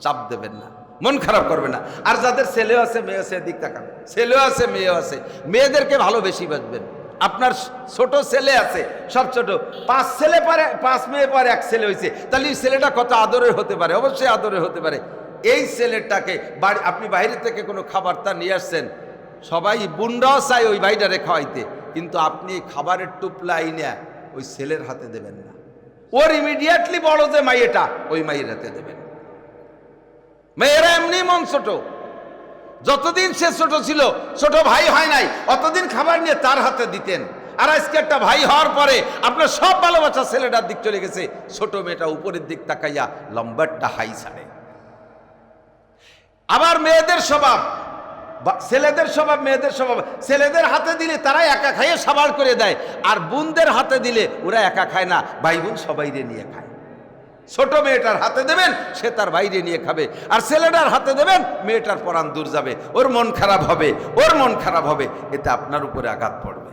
[SPEAKER 1] চাপ দেবেন না, মন খারাপ করবে না। আর যাদের ছেলেও আছে মেয়ে আছে, দিক তাকান, ছেলেও আছে মেয়েও আছে, মেয়েদেরকে ভালো বেশি বাঁচবেন। আপনার ছোট ছেলে আছে, সব ছোট, 5 ছেলে পারে, 5 মেয়ে পারে, 1 ছেলে হয়েছে, তাহলে এই ছেলেটা কত আদরের হতে পারে? অবশ্যই আদরের হতে পারে। এই ছেলেটাকে বাড়ি, আপনি বাইরে থেকে কোনো খাবার তা নিয়ে আসছেন, সবাই বুনরাও চায় ওই ভাইটারে খাওয়াইতে, কিন্তু আপনি খাবারের টুপলা আইনা ওই ছেলের হাতে দেবেন না। ওর ইমিডিয়েটলি বড় যে মাইয়েটা, ওই মাইয়ের হাতে দেবেন। মেয়েরা এমনি মন ছোট, যতদিন সে ছোট ছিল, ছোট ভাই হয় নাই, অতদিন খাবার নিয়ে তার হাতে দিতেন। আর আজকে একটা ভাই হওয়ার পরে আপনার সব ভালোবাসা ছেলেটার দিক চলে গেছে, ছোট মেয়েটা উপরের দিক তাকাইয়া লম্বারটা হাই ছাড়ে। আবার মেয়েদের স্বভাব, ছেলেদের স্বভাব মেয়েদের স্বভাব, ছেলেদের হাতে দিলে তারা একা খাইয়ে সাবার করে দেয়, আর বোনদের হাতে দিলে ওরা একা খায় না, ভাই বোন সবাইরে নিয়ে খায়। ছোট মেয়েটার হাতে দেবেন, সে তার বাইরে নিয়ে খাবে, আর ছেলেটার হাতে দেবেন, মেয়েটার পরাণ দূর যাবে, ওর মন খারাপ হবে, ওর মন খারাপ হবে, এতে আপনার উপরে আঘাত পড়বে।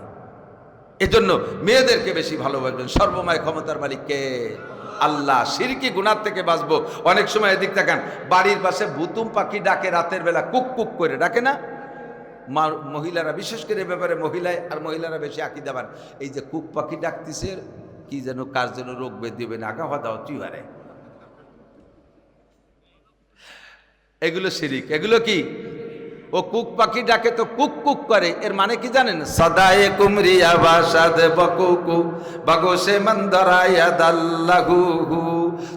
[SPEAKER 1] এজন্য মেয়েদেরকে বেশি ভালোবাসবেন। সর্বময় ক্ষমতার মালিক কে? আল্লাহ। শিরকি গুনার থেকে বাঁচবো। অনেক সময় এদিক তাকান, বাড়ির পাশে বুতুম পাখি ডাকে রাতের বেলা, কুক কুক করে ডাকে না? মহিলারা, বিশেষ করে এ ব্যাপারে মহিলারা বেশি আকিদাবান। এই যে কুক পাখি ডাকতেছে, কি যেন কার যেন রোগ বেঁধে দেবে, নাকা হওয়া দাও চিহারে, এগুলো শিরিক। এগুলো কি? ও কুক পাখি ডাকে তো কুক কুক করে, এর মানে কি জানেন? সদায়ে কুমরিয়া বাসাদ বকুকু বাগোসে মন্দরায়া দাল্লাহু।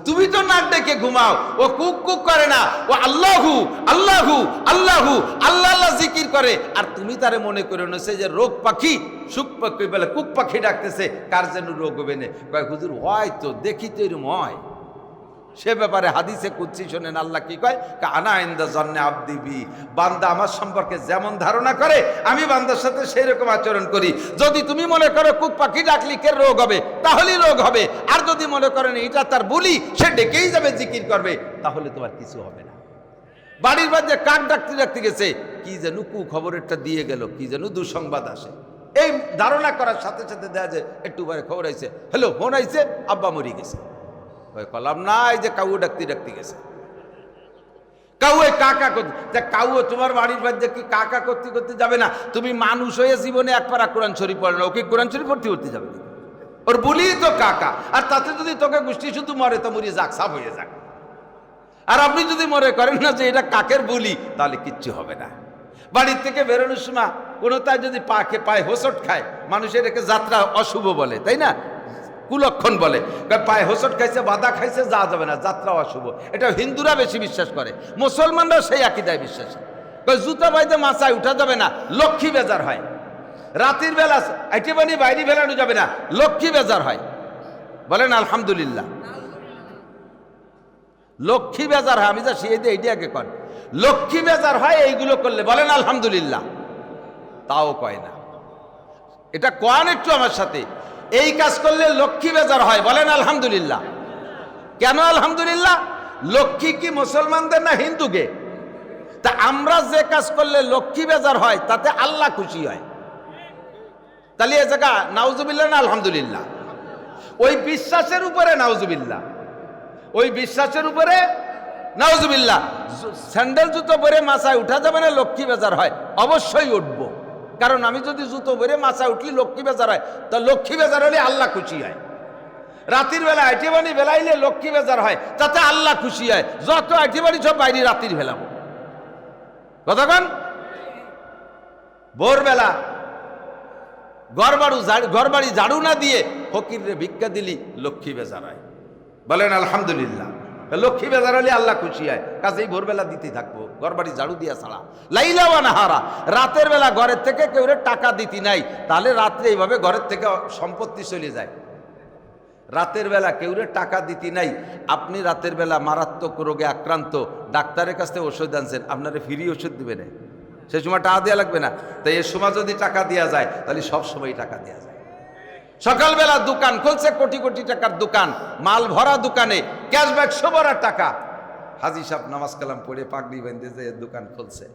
[SPEAKER 1] তুমি তো নাক ডেকে ঘুমাও, ও কুক কুক করে না, ও আল্লাহু আল্লাহু আল্লাহু আল্লাহ আল্লাহ জিকির করে, আর তুমি তারে মনে করে নেছে যে রোগ পাখি, সুখ পাখি বলে কুক পাখি ডাকতেছে, কার যেন রোগ হবে না। কয় হুজুর হয় তো, দেখি তো এরকম হয়। সে ব্যাপারে হাদিসে কুদসি শোনেন, আল্লাহ কি কয়? আনা ইনদা জন্নে আবদি বি, বান্দা আমার সম্পর্কে যেমন ধারণা করে আমি বান্দার সাথে সেই রকম আচরণ করি। যদি তুমি মনে করো কুক পাখি ডাকলি কে রোগ হবে, তাহলেই রোগ হবে। আর যদি মনে করেন এটা তার বলি, সে ডেকেই যাবে, জিকির করবে, তাহলে তোমার কিছু হবে না। বাড়ির মধ্যে কাক ডাকতে ডাকতে গেছে, কি যেন কু খবরেরটা দিয়ে গেল, কি যেন দুঃসংবাদ আসে, এই ধারণা করার সাথে সাথে দেখা যায় একটু পরে খবর আইছে, হ্যালো ফোন আইছে, আব্বা মরি গেছে। কলাম না, এই যে কাউ ডাকতে ডাকতে গেছে, কাউয়ে কাকা করতে, কাউয়ে তোমার বাড়ির মধ্যে কি কাকা করতে করতে যাবে না? তুমি মানুষ হয়ে জীবনে এক পারা কোরআন শরীফ পড়ে না, ওকে কোরআন শরীফ ভর্তি করতে যাবে না? ওর বলি তো কাকা, আর তাতে যদি তোকে গোষ্ঠী শুধু মরে তো মরিয়ে যাক, সাফ হয়ে যাক। আর আপনি যদি মনে করেন না যে এটা কাকের বলি, তাহলে কিচ্ছু হবে না। বাড়ির থেকে বেরোনোর সময় কোনো তাই যদি পায়ে হোঁচট খায়, মানুষ এটাকে যাত্রা অশুভ বলে, তাই না? কুলক্ষণ বলে, পায়ে হোঁচট খাইছে, বাধা খাইছে, যা যাবে না, যাত্রা অশুভ। এটা হিন্দুরা বেশি বিশ্বাস করে, মুসলমানরাও সেই আকিদায় বিশ্বাস। জুতা বাইতে মাথায় উঠা যাবে না, লক্ষ্মী বেজার হয়। রাতের বেলা একেবারে বাইরে বেলানো যাবে না, লক্ষ্মী বেজার হয়। বলেন আলহামদুলিল্লাহ। লক্ষ্মী বেজার হয়, আমি যা শিয়ে দিই এইটি আগে কর, লক্ষ্মী বেজার হয় এইগুলো করলে, বলেন আলহামদুলিল্লাহ। তাও কয় না, এটা কন একটু আমার সাথে, এই কাজ করলে লক্ষ্মী বেজার হয়, বলেন আলহামদুলিল্লাহ। কেন আলহামদুলিল্লাহ? লক্ষ্মী কি মুসলমানদের না হিন্দুকে? তা আমরা যে কাজ করলে লক্ষ্মী বেজার হয়, তাতে আল্লাহ খুশি হয়, তাহলে এ জায়গা নাউজুবিল্লাহ না আলহামদুলিল্লাহ? ওই বিশ্বাসের উপরে নাউজুবিল্লাহ, ওই বিশ্বাসের উপরে নাউজুবিল্লাহ। স্যান্ডেল জুতো পরে মাথায় উঠা যাবে না, লক্ষ্মী বেজার হয়, অবশ্যই উঠবো। কারণ আমি যদি জুতো পরে মাথায় উঠলি লক্ষ্মী বেজার হয়, তা লক্ষ্মী বেজার হলে আল্লাহ খুশি হয়। রাতের বেলা আইটেবানি বেলাইলে লক্ষ্মী বেজার হয়, তাতে আল্লাহ খুশি হয়। যত আইটেবানি সব বাইরে রাতের বেলাবো, কতক্ষণ? ভোরবেলা ঘরবাড়ি ঝাড়ু না দিয়ে ফকিরে ভিক্ষা দিলি, লক্ষ্মী বেজার হয়, বলেন আলহামদুলিল্লাহ। লক্ষ্মী বেজার হলে আল্লাহ খুশি হয়, কাজেই ভোরবেলা দিতে থাকবো, ঘরবাড়ি ঝাড়ু দিয়া ছাড়া। লাইলা ওয়া নাহারা, রাতের বেলা ঘরের থেকে কেউ টাকা দিতে নাই, তাহলে রাত্রে এইভাবে ঘরের থেকে সম্পত্তি চলে যায়। রাতের বেলা কেউ টাকা দিতে নাই, আপনি রাতের বেলা মারাত্মক রোগে আক্রান্ত, ডাক্তারের কাছ থেকে ওষুধ আনছেন, আপনারা ফ্রি ওষুধ দিবে না, সেই সময় টাকা দেওয়া লাগবে না। তাই এর সময় যদি টাকা দেওয়া যায়, তাহলে সব সময় টাকা দেওয়া যায়। সকালবেলা দোকান খুলছে, কোটি কোটি টাকার দোকান, মাল ভরা দোকানে, ক্যাশব্যাক 100 টাকা। হাজি সাহেব নামাজ কালাম পড়ে পাগড়ি বেঁধে যে দোকান খুলছে,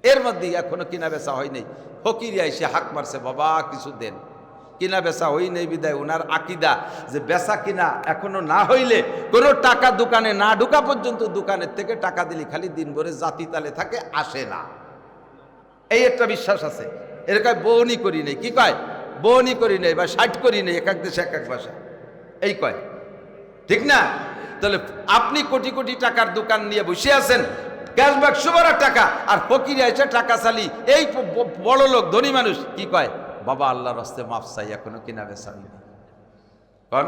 [SPEAKER 1] এর মধ্যে এখনো কিনা বেচা হয় নাই। ফকিরি এসে হাক মারছে, বাবা কিছু দেন। কিনা বেচা হই নেই বিদায় ওনার আকিদা যে বেচা কিনা এখনো না হইলে কোনো টাকা দোকানে না ঢুকা পর্যন্ত দোকানের থেকে টাকা দিলে খালি দিন ভরে জাতি তালে থাকে, আসে না। এই একটা বিশ্বাস আছে। এর কয় বউনি করি নেই, কি কয় বউনি করি নেই বা 60 করি নেই, এক এক দেশে এক এক ভাষা এই কয়, ঠিক না? তাহলে আপনি কোটি কোটি টাকার দোকান নিয়ে বসে আছেন, ক্যাশব্যাক সুবারা টাকা, আর ফকির এসে টাকা চালি। এই বড় লোক ধনী মানুষ কি কয়, বাবা আল্লাহর রাস্তে মাফ চাই, এখনো কিনা বেচা হয়নি, কন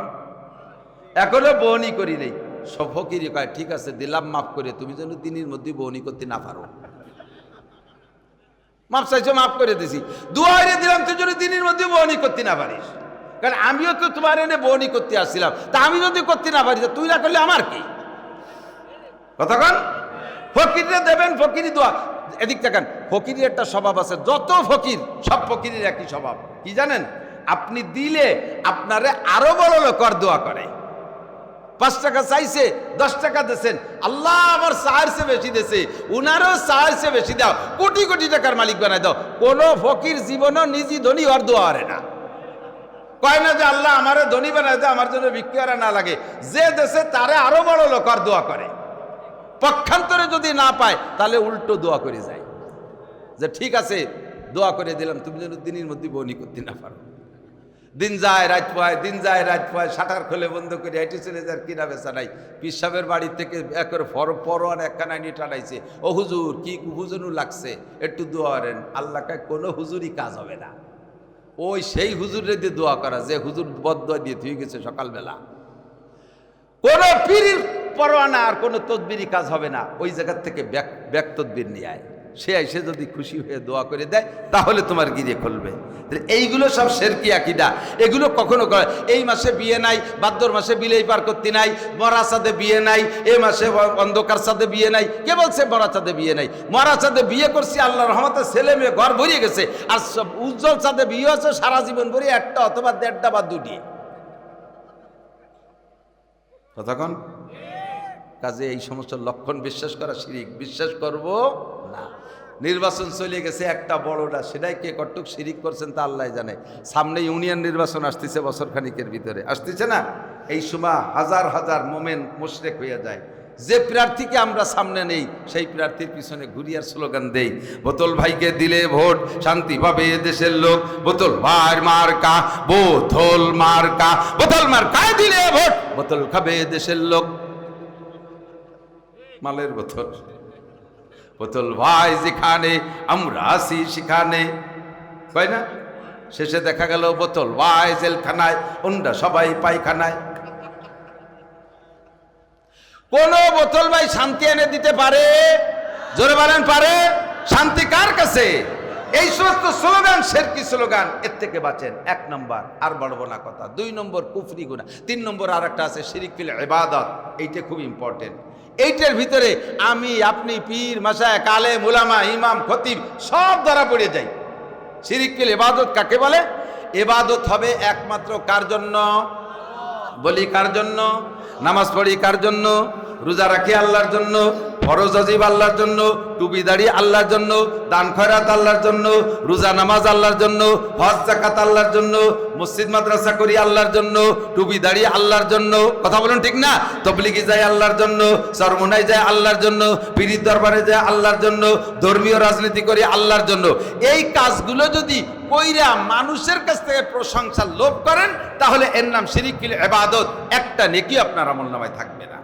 [SPEAKER 1] এখনো বউনি করি নেই। সব ফকিরি কয় ঠিক আছে দিলাম মাফ করে, তুমি যেন দিনের মধ্যে বউনি করতে না পারো। মাফ চাইছো, মাফ করে দিছি, দুয়ারে দিলাম তুই যদি দিনের মধ্যে বউনি করতে না পারিস। কারণ আমিও তো তোমার এনে বউনি করতে আসছিলাম, তা আমি যদি করতে না পারি তুই না করলে আমার কি কথা কন? ফকিরে দেবেন, ফকিরি দোয়া। এদিক দেখেন, ফকিরের একটা স্বভাব আছে, যত ফকির সব ফকিরের একই স্বভাব কি জানেন? আপনি দিলে আপনারে আরো বড় লোকর দোয়া করে। 5 টাকা চাইছে 10 টাকা দিয়েছেন, আল্লাহ আমার 4 চেয়ে বেশি দিয়েছে, উনারও 4 চেয়ে বেশি দাও, কোটি কোটি টাকার মালিক বানাই দাও। কোন ফকির জীবনও নিজে ধনী হওয়ার দোয়া করে না, কয় না যে আল্লাহ আমারে ধনী বানাই দাও, আমার জন্য বিক্রি করা না লাগে। যে দেশে তারে আরো বড় লোকর দোয়া করে। পক্ষান্তরে যদি না পায় তাহলে উল্টো দোয়া করে যায় যে ঠিক আছে দোয়া করে দিলাম, তুমি যেন দিনের মধ্যে বউনি করতে না পারো। দিন যায় রাত পায়, দিন যায় রাত পায়, শাটার খুলে বন্ধ করে হেঁটে চলে যায়, কিনা বেচা নাই। পীর সাহেবের বাড়ির থেকে একর পরোয়ান একখানা নিয়ে টানাইছে, ও হুজুর কি হুজুরু লাগছে, একটু দোয়া করেন। আল্লাহ কায় কোনো হুজুরই কাজ হবে না, ওই সেই হুজুরে দিয়ে দোয়া করা যে হুজুর বদদোয়া দিয়ে থুয়ে গেছে সকালবেলা। কোন পীরের পরোয়ানা আর কোন তদবিরই কাজ হবে না। ওই জায়গার থেকে ব্যাক তদবির নিয়ে আয়, সে এসে যদি খুশি হয়ে দোয়া করে দেয় তাহলে তোমার গিরে খুলবে। এইগুলো সব শিরকি আকীদা, এগুলো কখনো করে। এই মাসে বিয়ে নাই, ভাদ্র মাসে বিলেই পার করতে নাই, মরা চাঁদে বিয়ে নাই, এই মাসে অন্ধকার চাঁদে বিয়ে নাই। কে বলছে মরা চাঁদে বিয়ে নাই? মরা চাঁদে বিয়ে করছি, আল্লাহর রহমতে ছেলে মেয়ে ঘর ভরিয়ে গেছে। আর সব উজ্জ্বল চাঁদে বিয়ে হচ্ছে সারা জীবন ভরি, একটা অথবা 1.5টা বা 2টি। তখন কাজে এই সমস্ত লক্ষণ বিশ্বাস করা শিরিক, বিশ্বাস করব না। নির্বাচন চলে গেছে একটা বড়টা, সেটাই কে কটুক শিরিক করছেন তা আল্লাহ জানে। সামনে ইউনিয়ন নির্বাচন আসতেছে বছর খানিকের ভিতরে, আসতেছে না? এই সময় হাজার হাজার মোমেন মুশরিক হয়ে যায়। যে প্রার্থীকে আমরা সামনে নেই সেই প্রার্থীর পিছনে ঘুরিয়ার স্লোগান দেই, বোতল ভাইকে দিলে ভোট শান্তি পাবে দেশের লোক, বোতল ভাই মার্কা, বোতল মার্কা, বোতল মার্কায় দিলে ভোট, বোতল খাবে দেশের লোক। মালের বোতল, বোতল ভাই যেখানে আমরা আসি সেখানে, তাই না? শেষে দেখা গেল বোতল ভাই জেলখানায়, অন্যরা সবাই পায়খানায়। কোন বোতল ভাই শান্তি এনে দিতে পারে? জোরে বলেন পারে? শান্তি কার কাছে? এই সমস্ত স্লোগান শিরকি স্লোগান, এর থেকে বাঁচেন। 1 নম্বর, আর বলবো না কথা। 2 নম্বর কুফরি গুনাহ। 3 নম্বর আর একটা আছে শিরক ফিল ইবাদত, এইটা খুব ইম্পর্টেন্ট। এইটার ভিতরে আমি আপনি পীর মাশায়েখ আলেম উলামা ইমাম খতিব সব ধরা পড়ে যাই। শিরক ফিল ইবাদত কাকে বলে? ইবাদত হবে একমাত্র কার জন্য? বলি কার জন্য? নামাজ পড়ি কার জন্য? রোজা রাখি আল্লাহর জন্য, ফরজ ওয়াজিব আল্লাহর জন্য, টুপি দাড়ি আল্লাহর জন্য, দান খয়রাত আল্লাহর জন্য, রোজা নামাজ আল্লাহর জন্য, হজ যাকাত আল্লাহর জন্য, মসজিদ মাদ্রাসা করি আল্লাহর জন্য, টুপি দাড়ি আল্লাহর জন্য, কথা বলুন ঠিক না? তবলিগি যায় আল্লাহর জন্য, চরমোনাই যায় আল্লাহর জন্য, পীরের দরবারে যায় আল্লাহর জন্য, ধর্মীয় রাজনীতি করি আল্লাহর জন্য। এই কাজগুলো যদি কইরা মানুষের কাছ থেকে প্রশংসা লোভ করেন তাহলে এর নাম শিরক ফিল ইবাদত, একটা নেকি আপনার আমলনামায় থাকবে না।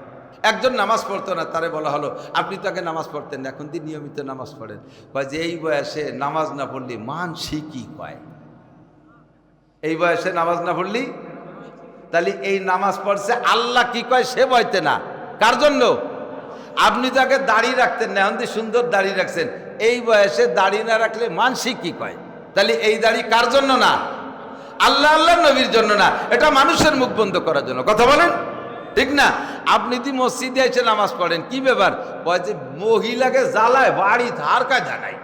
[SPEAKER 1] একজন নামাজ পড়তো না, তারে বলা হলো আপনি তাকে নামাজ পড়তেন না, এখন দিন নিয়মিত নামাজ পড়েন। কয় যে এই বয়সে নামাজ না পড়লি মান শিখি কয়, এই বয়সে নামাজ না পড়লি, তাহলে এই নামাজ পড়ছে আল্লাহ কি কয় সে বইতে না। কার জন্য? আপনি তাকে দাড়ি রাখতেন না, এখন সুন্দর দাড়ি রাখছেন, এই বয়সে দাড়ি না রাখলে মানসিক কি কয়? তাহলে এই দাড়ি কার জন্য না? আল্লাহ আল্লাহ নবীর জন্য না, এটা মানুষের মুখ বন্ধ করার জন্য। কথা বলেন ঠিক না? আপনি যদি মসজিদে এসে নামাজ পড়েন, কি ব্যাপার? কয় যে মহিলাকে জ্বালায়, বাড়ি ধার কাজ জানায়।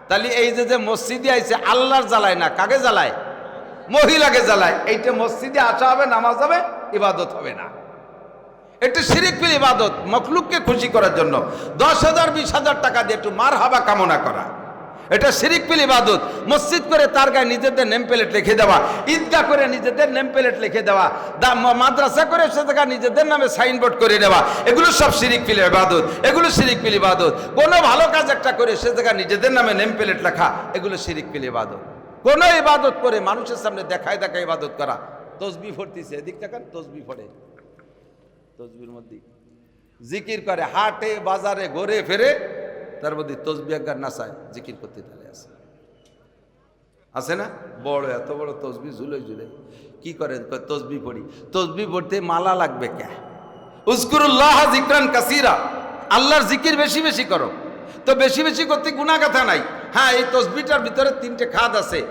[SPEAKER 1] তাহলে এই যে মসজিদে আইছে আল্লাহর জ্বালায় না, কাকে জ্বালায়? মহিলাকে জ্বালায়। এইটা মসজিদে আসা হবে, নামাজ হবে, ইবাদত হবে না। এটা শিরক ফিল ইবাদত, মখলুককে খুশি করার জন্য 10,000 20,000 টাকা দিয়ে একটু মারহাবা কামনা করা। এটা শিরিক ফিল ইবাদত। মসজিদ করে তার গায়ে নিজেদের নেম প্লেট লিখে দেওয়া, ঈদগাহ করে নিজেদের নেম প্লেট লিখে দেওয়া, মাদ্রাসা করে সে জায়গা নিজেদের নামে সাইনবোর্ড করে নেওয়া, এগুলো সব শিরিক ফিল ইবাদত, এগুলো শিরিক ফিল ইবাদত। কোনো ভালো কাজ একটা করে সে জায়গা নিজেদের নামে নেম প্লেট লেখা, এগুলো শিরিক ফিল ইবাদত। কোন ইবাদত করে মানুষের সামনে দেখায় দেখায় ইবাদত করা। তসবিহ পড়তেছে, এদিক তাকান, তসবিহ পড়ে, তসবির মধ্যে জিকির করে, হাটে বাজারে ঘুরে ফেরে, তার মধ্যে তসবিহ গান নাচায়, জিকির করতে তাহলে আছে না? বড় এত বড় তসবিহ ঝুলে ঝুলে কি করেন? তসবিহ পড়ি। তসবিহ পড়তে মালা লাগবে কে? উযকুরুল্লাহ যিকরান কাসীরা, আল্লাহর জিকির বেশি বেশি করো। তো বেশি বেশি করতে গুনাহ কথা নাই। হ্যাঁ, এই তসবিহটার ভিতরে 3টে খাদ আছে।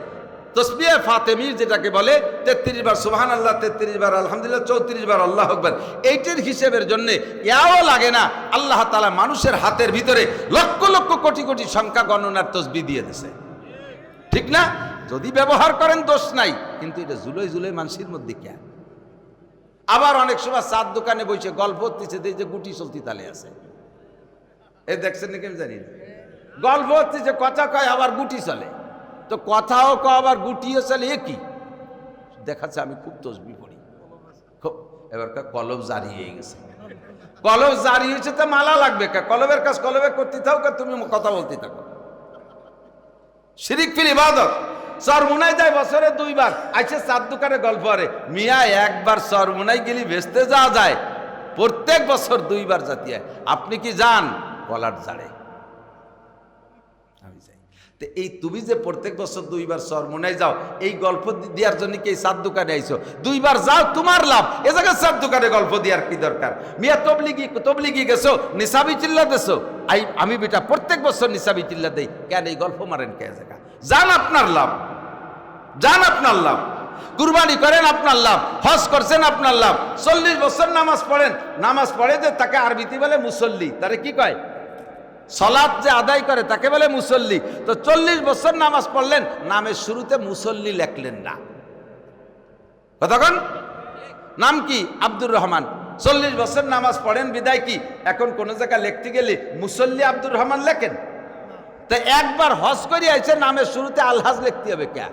[SPEAKER 1] তসবিহ ফাতেমি যেটাকে বলে, 33 বার সুবহানাল্লাহ, 33 বার আলহামদুলিল্লাহ, 34 বার আল্লাহু আকবার। এইটার হিসেবের জন্য ইয়াও লাগে না। আল্লাহ তাআলা মানুষের হাতের ভিতরে লক্ষ লক্ষ কোটি কোটি সংখ্যা গণনার তসবিহ দিয়ে দিয়েছে, ঠিক না? যদি ব্যবহার করেন দোষ নাই, কিন্তু এটা জুলোই জুলোই মানুষের মধ্যে কে? আবার অনেক সময় চার দোকানে বসে গল্প হচ্ছে, যে গুটি চলতি তালে আছে, এই দেখছেন নাকি আমি জানি না। গল্প হচ্ছে যে কথা কয় আবার গুটি চলে, তো কথাও কয় আবার গুটিও চলে, এ কি দেখাচ্ছে? আমি খুব তসবিহ পড়ি, খুব। এবার কলব জারি হয়ে গেছে, কলব জারি হয়েছে, তো মালা লাগবে কা? কলবের কাজ কলবে করতে থাকো, তুমি কথা বলতে থাকো। শিরিক ফিল ইবাদত। চরমুনাই যায় বছরে 2 বার, আইসে 4 দোকানে গল্প করে। মিয়া একবার চরমুনাই গেলি বেচতে যাওয়া যায়, প্রত্যেক বছর 2 বার জাতি হয়। আপনি কি যান? কলার জাড়ে আমি যাই। তো এই তুমি যে প্রত্যেক বছর 2 বার চরমুনাই যাও, এই গল্প দেওয়ার জন্য কি এই 4 দোকানে আইছো? 2 বার যাও, তোমার লাভ। এ জায়গায় 4 দোকানে গল্প দেওয়ার কি দরকার? মিয়া তবলিগি গেছো, নিসাবি চিল্লা দেছো, আমি বেটা প্রত্যেক বছর নিসাবি চিল্লা দেই, কেন এই গল্প মারেন কে? জায়গা যান, আপনার লাভ, যান, আপনার লাভ। কুরবানি করেন, আপনার লাভ। হজ করছেন, আপনার লাভ। 40 বছর নামাজ পড়েন, নামাজ পড়ে যে তাকে আরবিতে বলে মুসল্লি, তারে কি কয়? সালাত যে আদায় করে তাকে বলে মুসল্লি। তো 40 বছর নামাজ পড়লেন, নামের শুরুতে মুসল্লি লেখলেন না, কতক্ষণ? নাম কি? আব্দুর রহমান। 40 বছর নামাজ পড়েন, বিদায় কি এখন কোন জায়গায় লিখতে গেলে মুসল্লি আব্দুর রহমান লেখেন? তো একবার হজ করে আইছে, নামের শুরুতে আলহাজ লিখতে হবে কেন?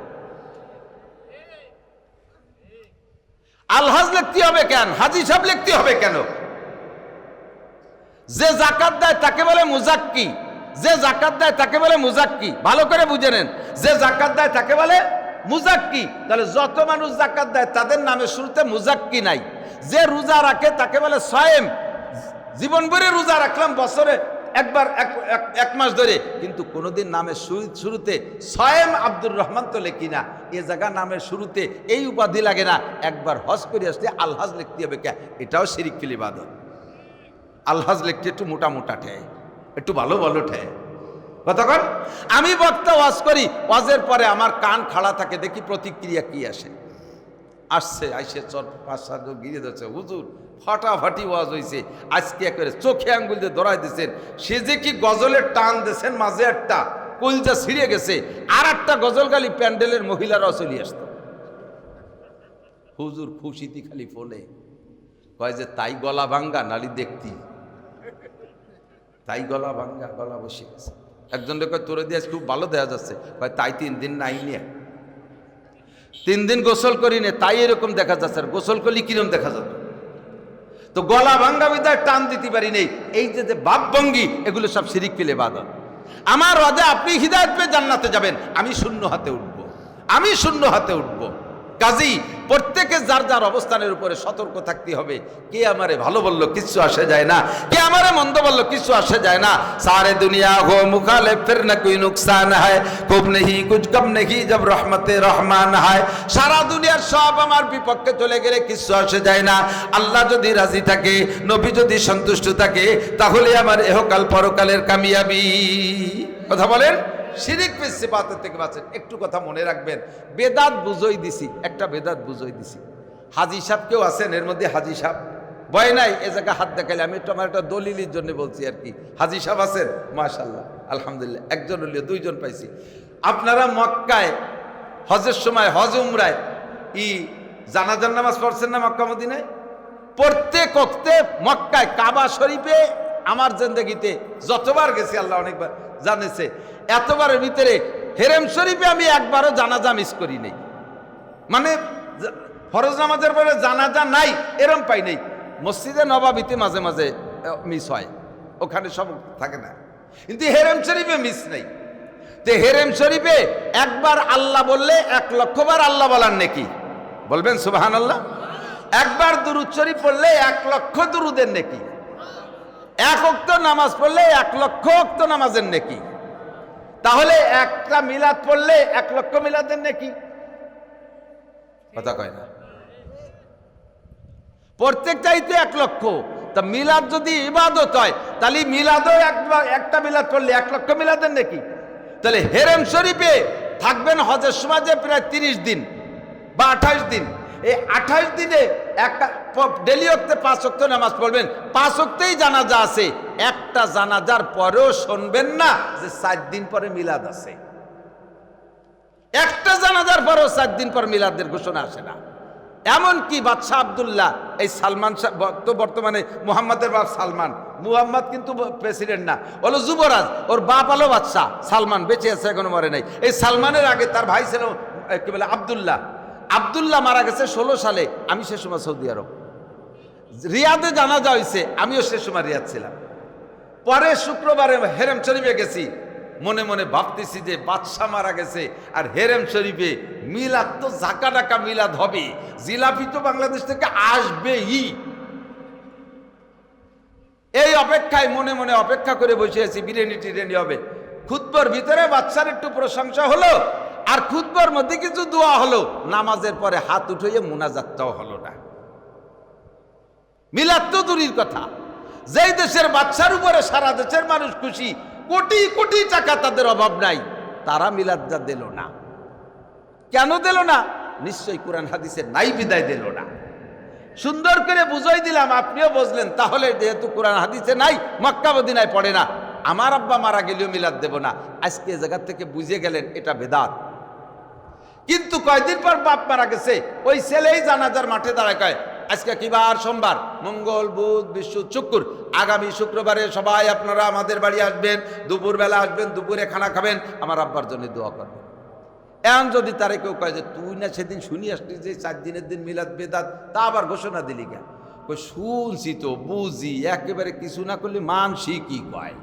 [SPEAKER 1] আলহাজ লিখতে হবে কেন? হাজী সাহেব লিখতে হবে কেন? যে যাকাত দেয় তাকে বলে মুজাক্কি, যে যাকাত দেয় তাকে বলে মুজাক্কি। ভালো করে বুঝে নেন, যে যাকাত দেয় তাকে বলে মুজাক্কি। তাহলে যত মানুষ যাকাত দেয় তাদের নামের শুরুতে মুজাক্কি নাই। যে রোজা রাখে তাকে বলে সায়েম, জীবন ভরে রোজা রাখলাম, বছরে একবার এক মাস ধরে, কিন্তু কোনোদিন নামের শুরুতে সায়েম আব্দুর রহমান তো লেখি না। এ জায়গা নামের শুরুতে এই উপাধি লাগে না। একবার হজ করে আসলে আলহাজ লিখতে হবে কে? এটাও শিরিক ফিল ইবাদত। আলহাজ লিখতে একটু মোটা মোটা ঠেয়, একটু ভালো ভালো ঠেয়, কতক্ষণ? আমি বক্তা ওয়াজ করি, ওয়াজের পরে আমার কান খাড়া থাকে, দেখি প্রতিক্রিয়া কি আসে। আসছে, আইসে 5-7 জন গিরে ধরছে, হুজুর ফাটাফাটি ওয়াজ হয়েছে, আজকে করে চোখে আঙ্গুল দিয়ে ধরাই দিচ্ছেন। সে যে কি গজলের টান দিয়েছেন, মাঝে একটা কলজা ছিঁড়ে গেছে, আর একটা গজল গালি প্যান্ডেলের মহিলারাও চলে আসতো। হুজুর খুশিতে খালি ফোনে কয় যে তাই গলা ভাঙ্গা, নালি দেখতি তাই গলা ভাঙ্গা, গলা বসে গেছে। একজন কয় তোরে দিয়ে খুব ভালো দেওয়া যাচ্ছে, কয় তাই 3 দিন নাই নিয়ে 3 দিন গোসল করি নে, তাই এরকম দেখা যাচ্ছে। আর গোসল করলে কিরম দেখা যেত? তো গলা ভাঙ্গা বিদায় টান দিতে পারি নেই। এই যে ভাবভঙ্গি, এগুলো সব শিরিক ফিল ইবাদত। আমার ওয়াদে আপনি হিদায়াত পেয়ে জান্নাতে যাবেন, আমি শূন্য হাতে উঠব, আমি শূন্য হাতে উঠব। কাজী প্রত্যেকে যার যার অবস্থানের উপরে সতর্ক থাকতে হবে। কে আমারে ভালো বললো কিচ্ছু আসে যায় না, কে আমারে মন্দ বললো কিচ্ছু আসে যায় না। সারে দুনিয়া হো মুখালে ফির না কোই নুকসান হয়, খুব নেহি কুছ কম নেহি জব রহমতে রহমান হয়। সারা দুনিয়ার সব আমার বিপক্ষে চলে গেলে কিচ্ছু আসে যায় না। আল্লাহ যদি রাজি থাকে, নবী যদি সন্তুষ্ট থাকে, তাহলে আমার এহকাল পরকালের কামিয়াবি। কথা বলেন, শিরিক সিফাতের থেকে বাঁচেন। একটু কথা মনে রাখবেন, বেদাত বুঝই দিছি, একটা বেদাত বুঝই দিছি। হাজী সাহেব কেউ আছেন এর মধ্যে? হাজী সাহেব ভয় নাই, এ জায়গায় হাত দেখাইলে আমি একটু আমার একটা দলিলের জন্য বলছি আর কি। হাজী সাহেব আছেন? মাশাআল্লাহ, আলহামদুলিল্লাহ, একজন হলে 2 জন পাইছি। আপনারা মক্কায় হজের সময়, হজ উমরায় জানাজার নামাজ পড়ছেন না মক্কা মদিনায়? প্রত্যেক ওয়াক্তে মক্কায় কাবা শরীফে আমার জিন্দেগিতে যতবার গেছি, আল্লাহ অনেকবার জানেছে, এতবারের ভিতরে হেরেম শরীফে আমি একবারও জানাজা মিস করি নাই, মানে ফরজ নামাজের পরে জানাজা নাই এরম পাই নাই। মসজিদে নবাবিতে মাঝে মাঝে মিস হয়, ওখানে সব থাকে না, কিন্তু হেরেম শরীফে মিস নাই। তো হেরেম শরীফে একবার আল্লাহ বললে 1,00,000 বার আল্লাহ বলার নেকি, বলবেন সুবহানাল্লাহ। একবার দুরূদ শরীফ পড়লে 1,00,000 দুরুদের নেকি, 1 ওয়াক্ত নামাজ পড়লে 1,00,000 ওয়াক্ত নামাজের নেকি। তাহলে একটা মিলাদ পড়লে 1,00,000 মিলাদের নেকি, কথা কয় না? প্রত্যেকটাই তো 1,00,000। তা মিলাদ যদি ইবাদত হয় তাহলে মিলাদও একটা মিলাদ পড়লে 1,00,000 মিলাদের নেকি। তাহলে হেরেম শরীফে থাকবেন হজের সময় যে প্রায় 30 দিন বা 28 দিন, এই 28 দিনে একটা ডেলি ওয়াক্তে 5 ওয়াক্ত নামাজ পড়বেন, 5 ওয়াক্তেই জানাজা আছে। একটা জানাজার পরেও শুনবেন না যে 4 দিন পরে মিলাদ আছে, একটা জানাজার পরেও 4 দিন পর মিলাদের ঘোষণা আসে না। এমনকি বাদশাহ আব্দুল্লাহ, এই সালমান তো বর্তমানে মুহাম্মাদের বাপ সালমান, মুহাম্মদ কিন্তু প্রেসিডেন্ট না, হলো যুবরাজ, ওর বাপ হলো বাদশাহ সালমান, বেঁচে আছে এখনো মরে নাই। এই সালমানের আগে তার ভাই ছিল কি বলে আব্দুল্লাহ। আব্দুল্লাহ মারা গেছে 16 সালে, আমি সে সময় সৌদি আরব, রিয়াদে জানাজা হয়েছে, আমিও সে সময় রিয়াদ ছিলাম। পরে শুক্রবারে হেরেম শরীফে গেছি, মনে মনে ভাবতেছি যে বাদশাহ মারা গেছে আর হেরেম শরীফে মিলাদ, তো ঝাঁকা ডাকা মিলাদ হবে, জিলাপি তো বাংলাদেশ থেকে আসবেই। এই অপেক্ষায় মনে মনে অপেক্ষা করে বসে আছি, বিরিয়ানি টিরিয়ানি হবে। খুতবার ভিতরে বাদশার একটু প্রশংসা হলো, আর খুতবার মধ্যে কিছু দোয়া হলো, নামাজের পরে হাত উঠিয়ে মুনাজাতটাও হলো না। মিলাদ তো দূরের কথা, যেই দেশের বাদশার উপরে সারা দেশের মানুষ খুশি, কোটি কোটি টাকা তাদের অভাব নাই, তারা মিলাদটা দিল না। কেন দিল না? নিশ্চয়ই কোরআন হাদিসের নাই বিদায় দিল না। সুন্দর করে বুঝাই দিলাম, আপনিও বুঝলেন। তাহলে যেহেতু কোরআন হাদিসে নাই, মক্কা মদিনায় পড়ে না, আমার আব্বা মারা গেলেও মিলাদ দেব না, আজকে এ জায়গা থেকে বুঝে গেলেন এটা বেদাত। কিন্তু কয়দিন পর বাপ মারা গেছে, ওই ছেলেই জানাজার মাঠে দাঁড়ায় কয়, আজকে কি বার? সোমবার, মঙ্গল, বুধ, বৃহস্পতি, শুক্র, আগামী শুক্রবারে সবাই আপনারা আমাদের বাড়ি আসবেন, দুপুরবেলা আসবেন, দুপুরে খানা খাবেন, আমার আব্বার জন্য দোয়া করবেন। এখন যদি তারে কেউ কয় যে তুই না সেদিন শুনি আসলি যে 4 দিনের দিন মিলাদ বেদাত, তা আবার ঘোষণা দিলি কেন? কই শুনছি তো, বুঝি, একেবারে কিছু না করলে মানসি কি কয়।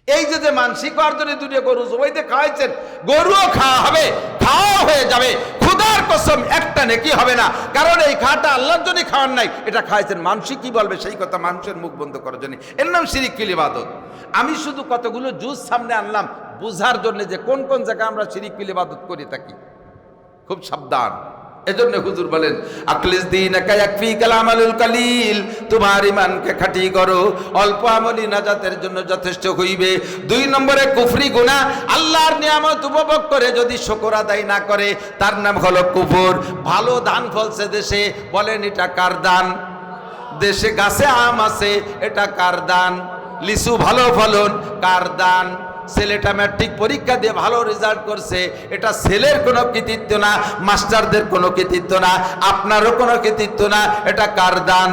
[SPEAKER 1] এই যে মানসিক অর্জনে 2টা গরু জবাইতে খাওয়াইছেন, গরুও খাওয়া হবে, খাওয়া হয়ে যাবে, খুদার কসম একটা নেকি হবে না, কারণ এই খাওয়াটা আল্লাহর জন্য খাওয়ার নাই, এটা খাওয়াইছেন। মানসিক কি বলবে সেই কথা মানুষের মুখ বন্ধ করার জন্য, এর নাম শিরিক ফিল ইবাদত। আমি শুধু কতগুলো জুজ সামনে আনলাম বুঝার জন্য যে কোন কোন জায়গায় আমরা শিরিক ফিল ইবাদত করে থাকি, খুব সাবধান। এজন্য হুজুর বলেন, আখলিস দীনাকা ইয়াকফিকাল আমালুল কালিল, তোমার ঈমানকে খাঁটি করো, অল্প আমলই নাজাতের জন্য যথেষ্ট হইবে। 2 নম্বরে কুফরি গুনাহ, আল্লাহর নিয়ামত উপভোগ করে যদি শুকর আদায় না করে, তার নাম হলো কুফর। ভালো ধান ফলছে দেশে, বলেন এটা কার দান? দেশে গাছে আম আছে, এটা কার দান? লিচু ভালো ফলন, কার দান? ছেলেটা ম্যাট্রিক পরীক্ষা দিয়ে ভালো রেজাল্ট করছে, এটা ছেলের কোনো কৃতিত্ব না, মাস্টারদের কোনো কৃতিত্ব না, আপনারও কোনো কৃতিত্ব না, এটা কার দান?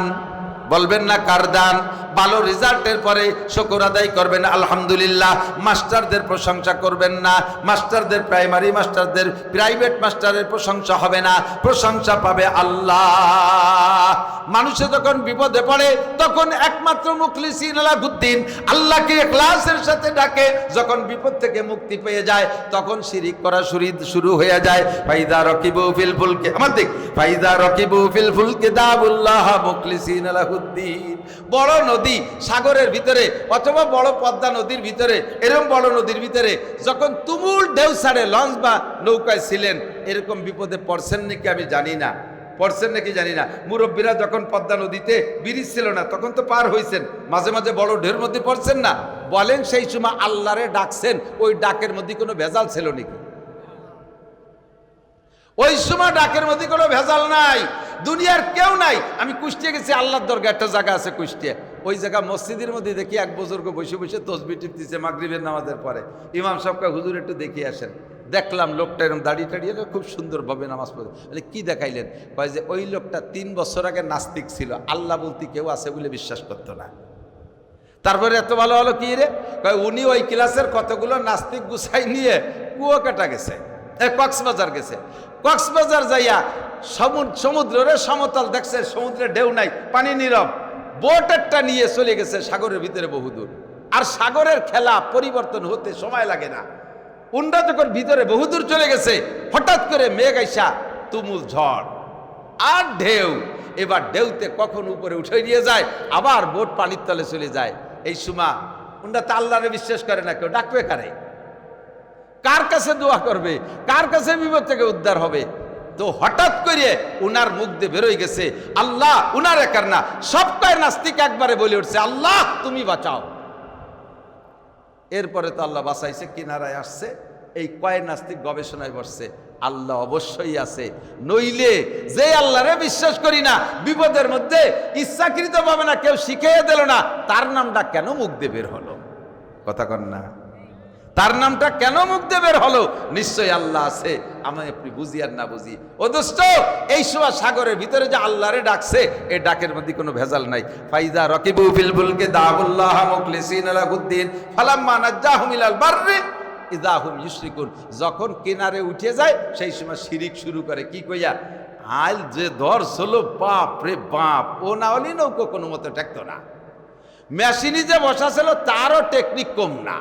[SPEAKER 1] বলবেন না কার দান? ভালো রেজাল্টের পরে শুকর আদায় করবেন আলহামদুলিল্লাহ, মাস্টারদের প্রশংসা করবেন না, মাস্টারদের, প্রাইমারি মাস্টারদের, প্রাইভেট মাস্টারের প্রশংসা হবে না, প্রশংসা পাবে আল্লাহ। মানুষে যখন বিপদে পড়ে তখন একমাত্র মুখলিসিন আলাহুদ্দিন, আল্লাহকে ইখলাসের সাথে ডাকে, যখন বিপদ থেকে মুক্তি পেয়ে যায় তখন শিরিক করা শুরু হয়ে যায়। ফাইদা রকিবু ফিল ফুলকে, আমার দিক, ফাইদা রকিবু ফিল ফুলকে দাউল্লাহ মুখলিসিন আলাহুদ্দিন। বড় নদী সাগরের ভিতরে অথবা বড় পদ্মা নদীর ভিতরে, এরকম বড় নদীর ভিতরে যখন তুমুল ঢেউ ছাড়ে, লঞ্চ বা নৌকায় ছিলেন, এরকম বিপদে পড়ছেন নাকি আমি জানি না, পড়ছেন নাকি জানি না। মুরব্বীরা যখন পদ্মা নদীতে ব্রিজ ছিল না তখন তো পার হয়েছেন, মাঝে মাঝে বড় ঢেউর মধ্যে পড়ছেন না, বলেন সেই সময় আল্লাহরে ডাকছেন, ওই ডাকের মধ্যে কোনো ভেজাল ছিল নাকি? ওই সময় ডাকের মধ্যে কোনো ভেজাল নাই, দুনিয়ার কেউ নাই। আমি কুষ্টিয়া গেছি, আল্লাহর দরগা একটা জায়গা আছে কুষ্টিয়া, ওই জায়গা মসজিদের মধ্যে দেখি এক বুজুর্গ বসে বসে তসবিহ টিপতেছে মাগরিবের নামাজের পরে। ইমাম সাহেবকে হুজুর একটু দেখিয়ে আসেন। দেখলাম লোকটা এরকম দাড়ি টাড়িয়ে খুব সুন্দরভাবে নামাজ পড়ে। বলে কি দেখাইলেন? কয় যে ওই লোকটা 3 বছর আগে নাস্তিক ছিল, আল্লাহ বলতে কেউ আছে বলে বিশ্বাস করতো না। তারপরে এত ভালো হলো কি রে, উনি ওই ক্লাসের কতগুলো নাস্তিক গুছাই নিয়ে কুয়াকাটা গেছে, কক্সবাজার গেছে। কক্সবাজার যাইয়া সমুদ্রের সমতল দেখছে, সমুদ্রে ঢেউ নাই, পানি নীরব, বোট একটা নিয়ে চলে গেছে সাগরের ভিতরে বহুদূর। আর সাগরের খেলা পরিবর্তন হতে সময় লাগে না। উন্ডা যখন ভিতরে বহুদূর চলে গেছে, হঠাৎ করে মেঘ আইসা তুমুল ঝড় আর ঢেউ। এবার ঢেউতে কখন উপরে উঠে নিয়ে যায়, আবার বোট পানির তলে চলে যায়। এই সময় উন্ডা তা আল্লাহরে বিশ্বাস করে না, কেউ ডাকবে কারে, কার কাছে দোয়া করবে, কার কাছে বিপদ থেকে উদ্ধার হবে? তো হঠাৎ করে উনার মুখ দিয়ে বেরোয় গেছে আল্লাহ, উনার একার না, সব কয় নাস্তিক একবারে বলে উঠছে আল্লাহ তুমি বাঁচাও। এরপরে তো আল্লাহ বাঁচাইছে, কিনারায় আসছে। এই কয় নাস্তিক গবেষণায় বসছে আল্লাহ অবশ্যই আছে, নইলে যে আল্লাহরে বিশ্বাস করি না, বিপদের মধ্যে ইচ্ছাকৃত ভাবে না, কেউ শিখিয়ে দিল না, তার নামটা কেন মুখ দিয়ে বের হলো? কথা কন না, তার নামটা কেন মুখ দিয়ে বের হলো? নিশ্চয়ই আল্লাহ আছে, আমি আপনি বুঝি আর না বুঝি। ও দোস্ত, এই সময় সাগরের ভিতরে যে আল্লাহরে ডাকছে, এই ডাকের মধ্যে কোনো ভেজাল নাই। ফাইজা রাকিবু ফিল ফুলকি দাউল্লাহ মুখলিসিনা লাহুদ্দিন ফালাম্মা নাজ্জাহুম ইলাল বাররি ইযা হুম ইউশরিকুন। যখন কিনারে উঠে যায় সেই সময় শিরিক শুরু করে। কি কইয়া? আল যে ধরছিল, বাপ রে বাপ, ও না হলে নৌকো কোনো মতো টেকতো না। মেশিনে যে বসা ছিল তারও টেকনিক কম না।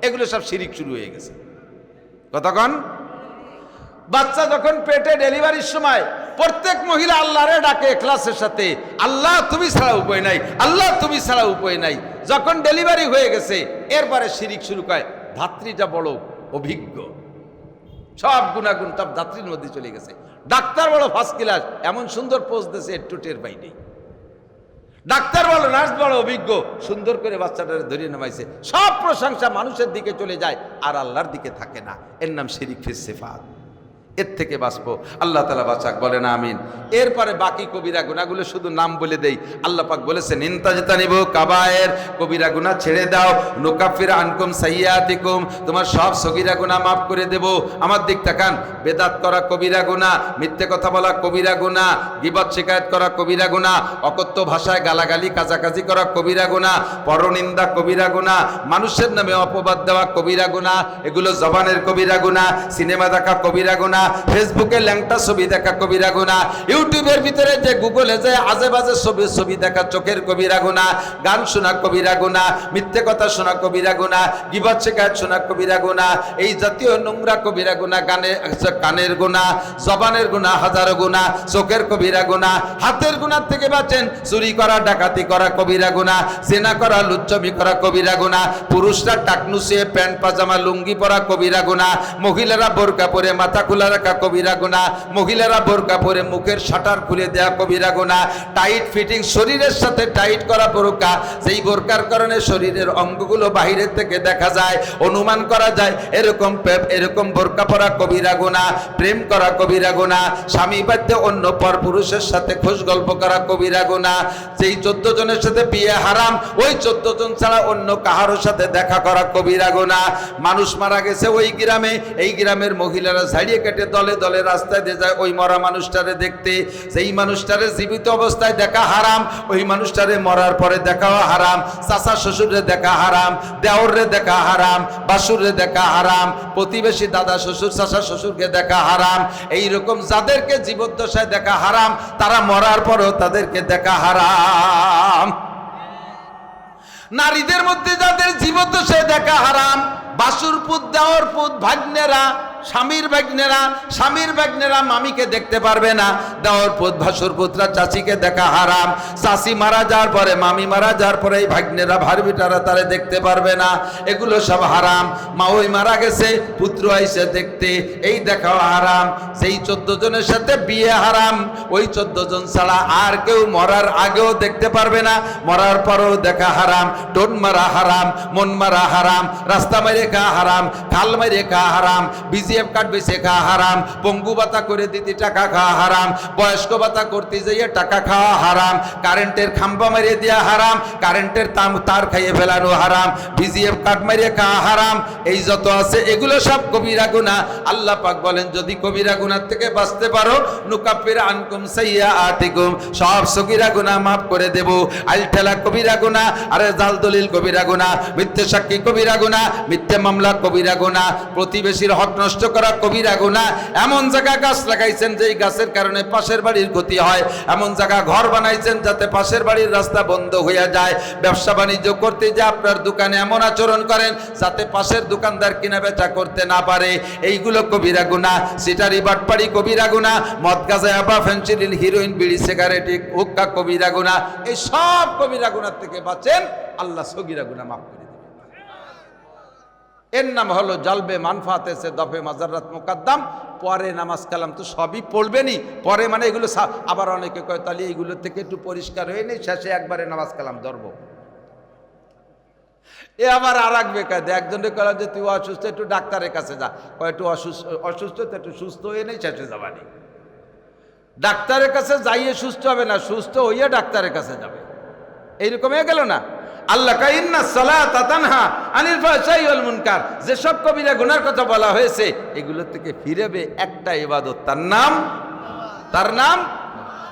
[SPEAKER 1] এগুলো সব শিরিক শুরু হয়ে গেছে। কতক্ষণ? বাচ্চা যখন পেটে ডেলিভারির সময় প্রত্যেক মহিলা আল্লাহরে ডাকে ইখলাসের সাথে, আল্লাহ তুমি ছাড়া উপায় নাই, আল্লাহ তুমি ছাড়া উপায় নাই। যখন ডেলিভারি হয়ে গেছে এরপরে শিরিক শুরু করে। ধাত্রীটা বড় অভিজ্ঞ, সব গুণাগুণ সব ধাত্রীর মধ্যে চলে গেছে। ডাক্তার বড় ফার্স্ট ক্লাস, এমন সুন্দর পোজ দিয়েছে একটু টের পাই নেই। ডাক্তার বড়, নার্স বড় অভিজ্ঞ, সুন্দর করে বাচ্চাটারে ধরিয়ে নামাইছে। সব প্রশংসা মানুষের দিকে চলে যায় আর আল্লাহর দিকে থাকে না। এর নাম শিরিক ফিস সিফাত। এর থেকে বাঁচবো, আল্লাহ তাআলা বাঁচাক, বলেন আমিন। এরপরে বাকি কবিরা গুনাহগুলো শুধু নাম বলে দেই। আল্লাহ পাক বলেছেন ইনতাজতানিবু কাবায়ের, কবিরা গুনাহ ছেড়ে দাও, নুকাফির আনকুম সাইয়্যাতিকুম, তোমার সব সগীরা গুনাহ মাফ করে দেব। আমার দিক তাকান। বেদাত করা কবিরা গুনাহ, মিথ্যে কথা বলা কবিরা গুনাহ, গীবত শিকায়ত করা কবিরা গুনাহ, অকথ্য ভাষায় গালাগালি কাজাকাজি করা কবিরা গুনাহ, পরনিন্দা কবিরা গুনাহ, মানুষের নামে অপবাদ দেওয়া কবিরা গুনাহ, এগুলো জবানের কবিরা গুনাহ, সিনেমা দেখা কবিরা গুনাহ, ফেসবুকে ল্যাংটা ছবি দেখা কবিরা গুনাহ, ইউটিউবের ভিতরে যে গুগলে যে আজে বাজে ছবি দেখা চোখের কবিরা গুনাহ, গান শোনা কবিরা গুনাহ, মিথ্যে কথা শোনা কবিরা গুনাহ, গীবত শিকায়ত শোনা কবিরা গুনাহ, এই জাতীয় নোংরা কবিরা গুনাহ, কানের গুনাহ, জবানের গুনাহ হাজারো গুনাহ, চোখের কবিরা গুনাহ, হাতের গুনাহ থেকে বাঁচেন। চুরি করা ডাকাতি করা কবিরা গুনাহ, জেনা করা লুচ্চমি করা কবিরা গুনাহ, পুরুষরা টাকনুসিয়ে প্যান্ট পাজামা লুঙ্গি পরা কবিরা গুনাহ, মহিলারা বোরকা পরে মাথা খোলা রাখা কবিরা গুনাহ, মহিলারা বোরকা পরে মুখের শাটার খুলে দেয়া কবিরা গুনাহ, টাইট ফিটিং শরীরের সাথে টাইট করা বোরকা, যেই বোরকার কারণে শরীরের অঙ্গগুলো বাহিরের থেকে দেখা যায়, অনুমান করা যায়, এরকম বোরকা পরা কবিরা গুনাহ, প্রেম করা কবিরা গুনাহ, স্বামী বাধ্যে অন্য পর পুরুষের সাথে খোশ গল্প করা কবিরা গুনাহ, যেই 14 জনের সাথে বিয়ে হারাম, ওই 14 জন ছাড়া অন্য কাহারোর সাথে দেখা করা কবিরা গুনাহ। মানুষ মারা গেছে ওই গ্রামে, এই গ্রামের মহিলারা ঝাড়িয়ে কেটে দলে দলে রাস্তায় দিয়ে যায় ওই মরা মানুষটারে দেখতে। সেই মানুষটারে জীবিত অবস্থায় দেখা হারাম, ওই মানুষটারে মরার পরে দেখাও হারাম। চাচা শ্বশুরে দেখা হারাম, দেওরে দেখা হারাম, বাসুরে দেখা হারাম, প্রতিবেশী দাদা শ্বশুর চাচা শ্বশুরকে দেখা হারাম। এইরকম যাদেরকে জীবদ্দশায় দেখা হারাম, তারা মরার পরেও তাদেরকে দেখা হারাম। নারীদের মধ্যে যাদের জীবদ্দশায় দেখা হারাম, বাসুর পুত, দেওর পুত, ভাগ্নেরা, স্বামীর ভাগ্নেরা মামিকে দেখতে পারবে না, দেওর পুত ভাসুর পুত্রা চাচিকে দেখা হারাম। চাচি মারা যাওয়ার পরে, মামি মারা যাওয়ার পরে এই ভাগ্নেরা ভারবিটারা তারে দেখতে পারবে না, এগুলো সব হারাম। মা ওই মারা গেছে, পুত্র আইসে দেখতে, এই দেখাও হারাম। সেই 14 জনের সাথে বিয়ে হারাম, ওই 14 জন ছাড়া আর কেউ মরার আগেও দেখতে পারবে না, মরার পরেও দেখা হারাম। টোন মারা হারাম, মন মারা হারাম, রাস্তা মেরে খাওয়া হারাম, খাল মেরে খাওয়া হারাম, বিজিএফ কার্ড বেচে খাওয়া হারাম, পঙ্গু ভাতা করে দিতে টাকা খাওয়া হারাম, বয়স্ক ভাতা করতে যাইয়ে টাকা খাওয়া হারাম, কারেন্টের খাম্বা মারিয়ে দেওয়া হারাম, কারেন্টের তার খাইয়ে ফেলানো হারাম, বিজিএফ কার্ড মারিয়ে খাওয়া হারাম, এই যত আছে এগুলো সব কবিরা গুনাহ। আল্লাহ পাক বলেন যদি কবিরা গুনাহ থেকে বাঁচতে পারো নুকাফির আনকুম সাইয়্যাতিকুম, সব সগীরা গুনাহ মাফ করে দেব। আলঠেলা কবিরা গুনাহ, আরে জাল দলিল কবিরা গুনাহ, মিথ্যে সাক্ষী কবিরা গুনাহ, মিথ্যে মামলা কবিরা গুনাহ, প্রতিবেশীর হক নষ্ট করা কবিরা গুনাহ। এমন জায়গা গাছ লাগাইছেন যেই গাছের কারণে পাশের বাড়ির ক্ষতি হয়, এমন জায়গা ঘর বানাইছেন যাতে পাশের বাড়ির রাস্তা বন্ধ হয়ে যায়, ব্যবসা বাণিজ্য করতে যে আপনার দোকানে এমন আচরণ করেন যাতে পাশের দোকানদার কিনা বেচা করতে না পারে, এইগুলো কবিরা গুনাহ। সিটারি বাটপাড়ি কবিরা গুনাহ, মদ গাঁজা ইয়াবা ফেনসিডিল হিরোইন বিড়ি সিগারেট হুক্কা কবিরা গুনাহ। এই সব কবিরা গুনাহ থেকে বাঁচেন, আল্লাহ সগীরা গুনাহ মাফ করে দেবেন। এর নাম হলো জালবে মানফাতে সে দফে মাজারাত মুকাদ্দাম। পরে নামাজ কালাম তো সবই পড়বেনই, পরে মানে এগুলো আবার অনেকে কয় তাহলে এইগুলো থেকে একটু পরিষ্কার হয়ে নেই, শেষে একবারে নামাজ কালাম ধরবো। এ আবার আর এক বেকার একজনে কলাম যে তুই অসুস্থ একটু ডাক্তারের কাছে যা, কয় একটু অসুস্থ তো একটু সুস্থ হয়ে নেই, শেষে যাবানি। ডাক্তারের কাছে যাইয়ে সুস্থ হবে না, সুস্থ হইয়া ডাক্তারের কাছে যাবে, এইরকম হয়ে গেল না। আল্লাহ কয় ইন্না সালাতা তানহা আনিল ফাহশাই ওয়াল মুনকার, যেসব কবিরা গুনার কথা বলা হয়েছে এগুলো থেকে ফিরেবে একটা ইবাদত, তার নাম।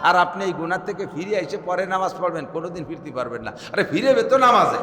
[SPEAKER 1] আর আপনি এই গুনার থেকে ফিরে এসে পরে নামাজ পড়বেন, কোনোদিন ফিরতে পারবেন না। আরে ফিরেবে তো নামাজে।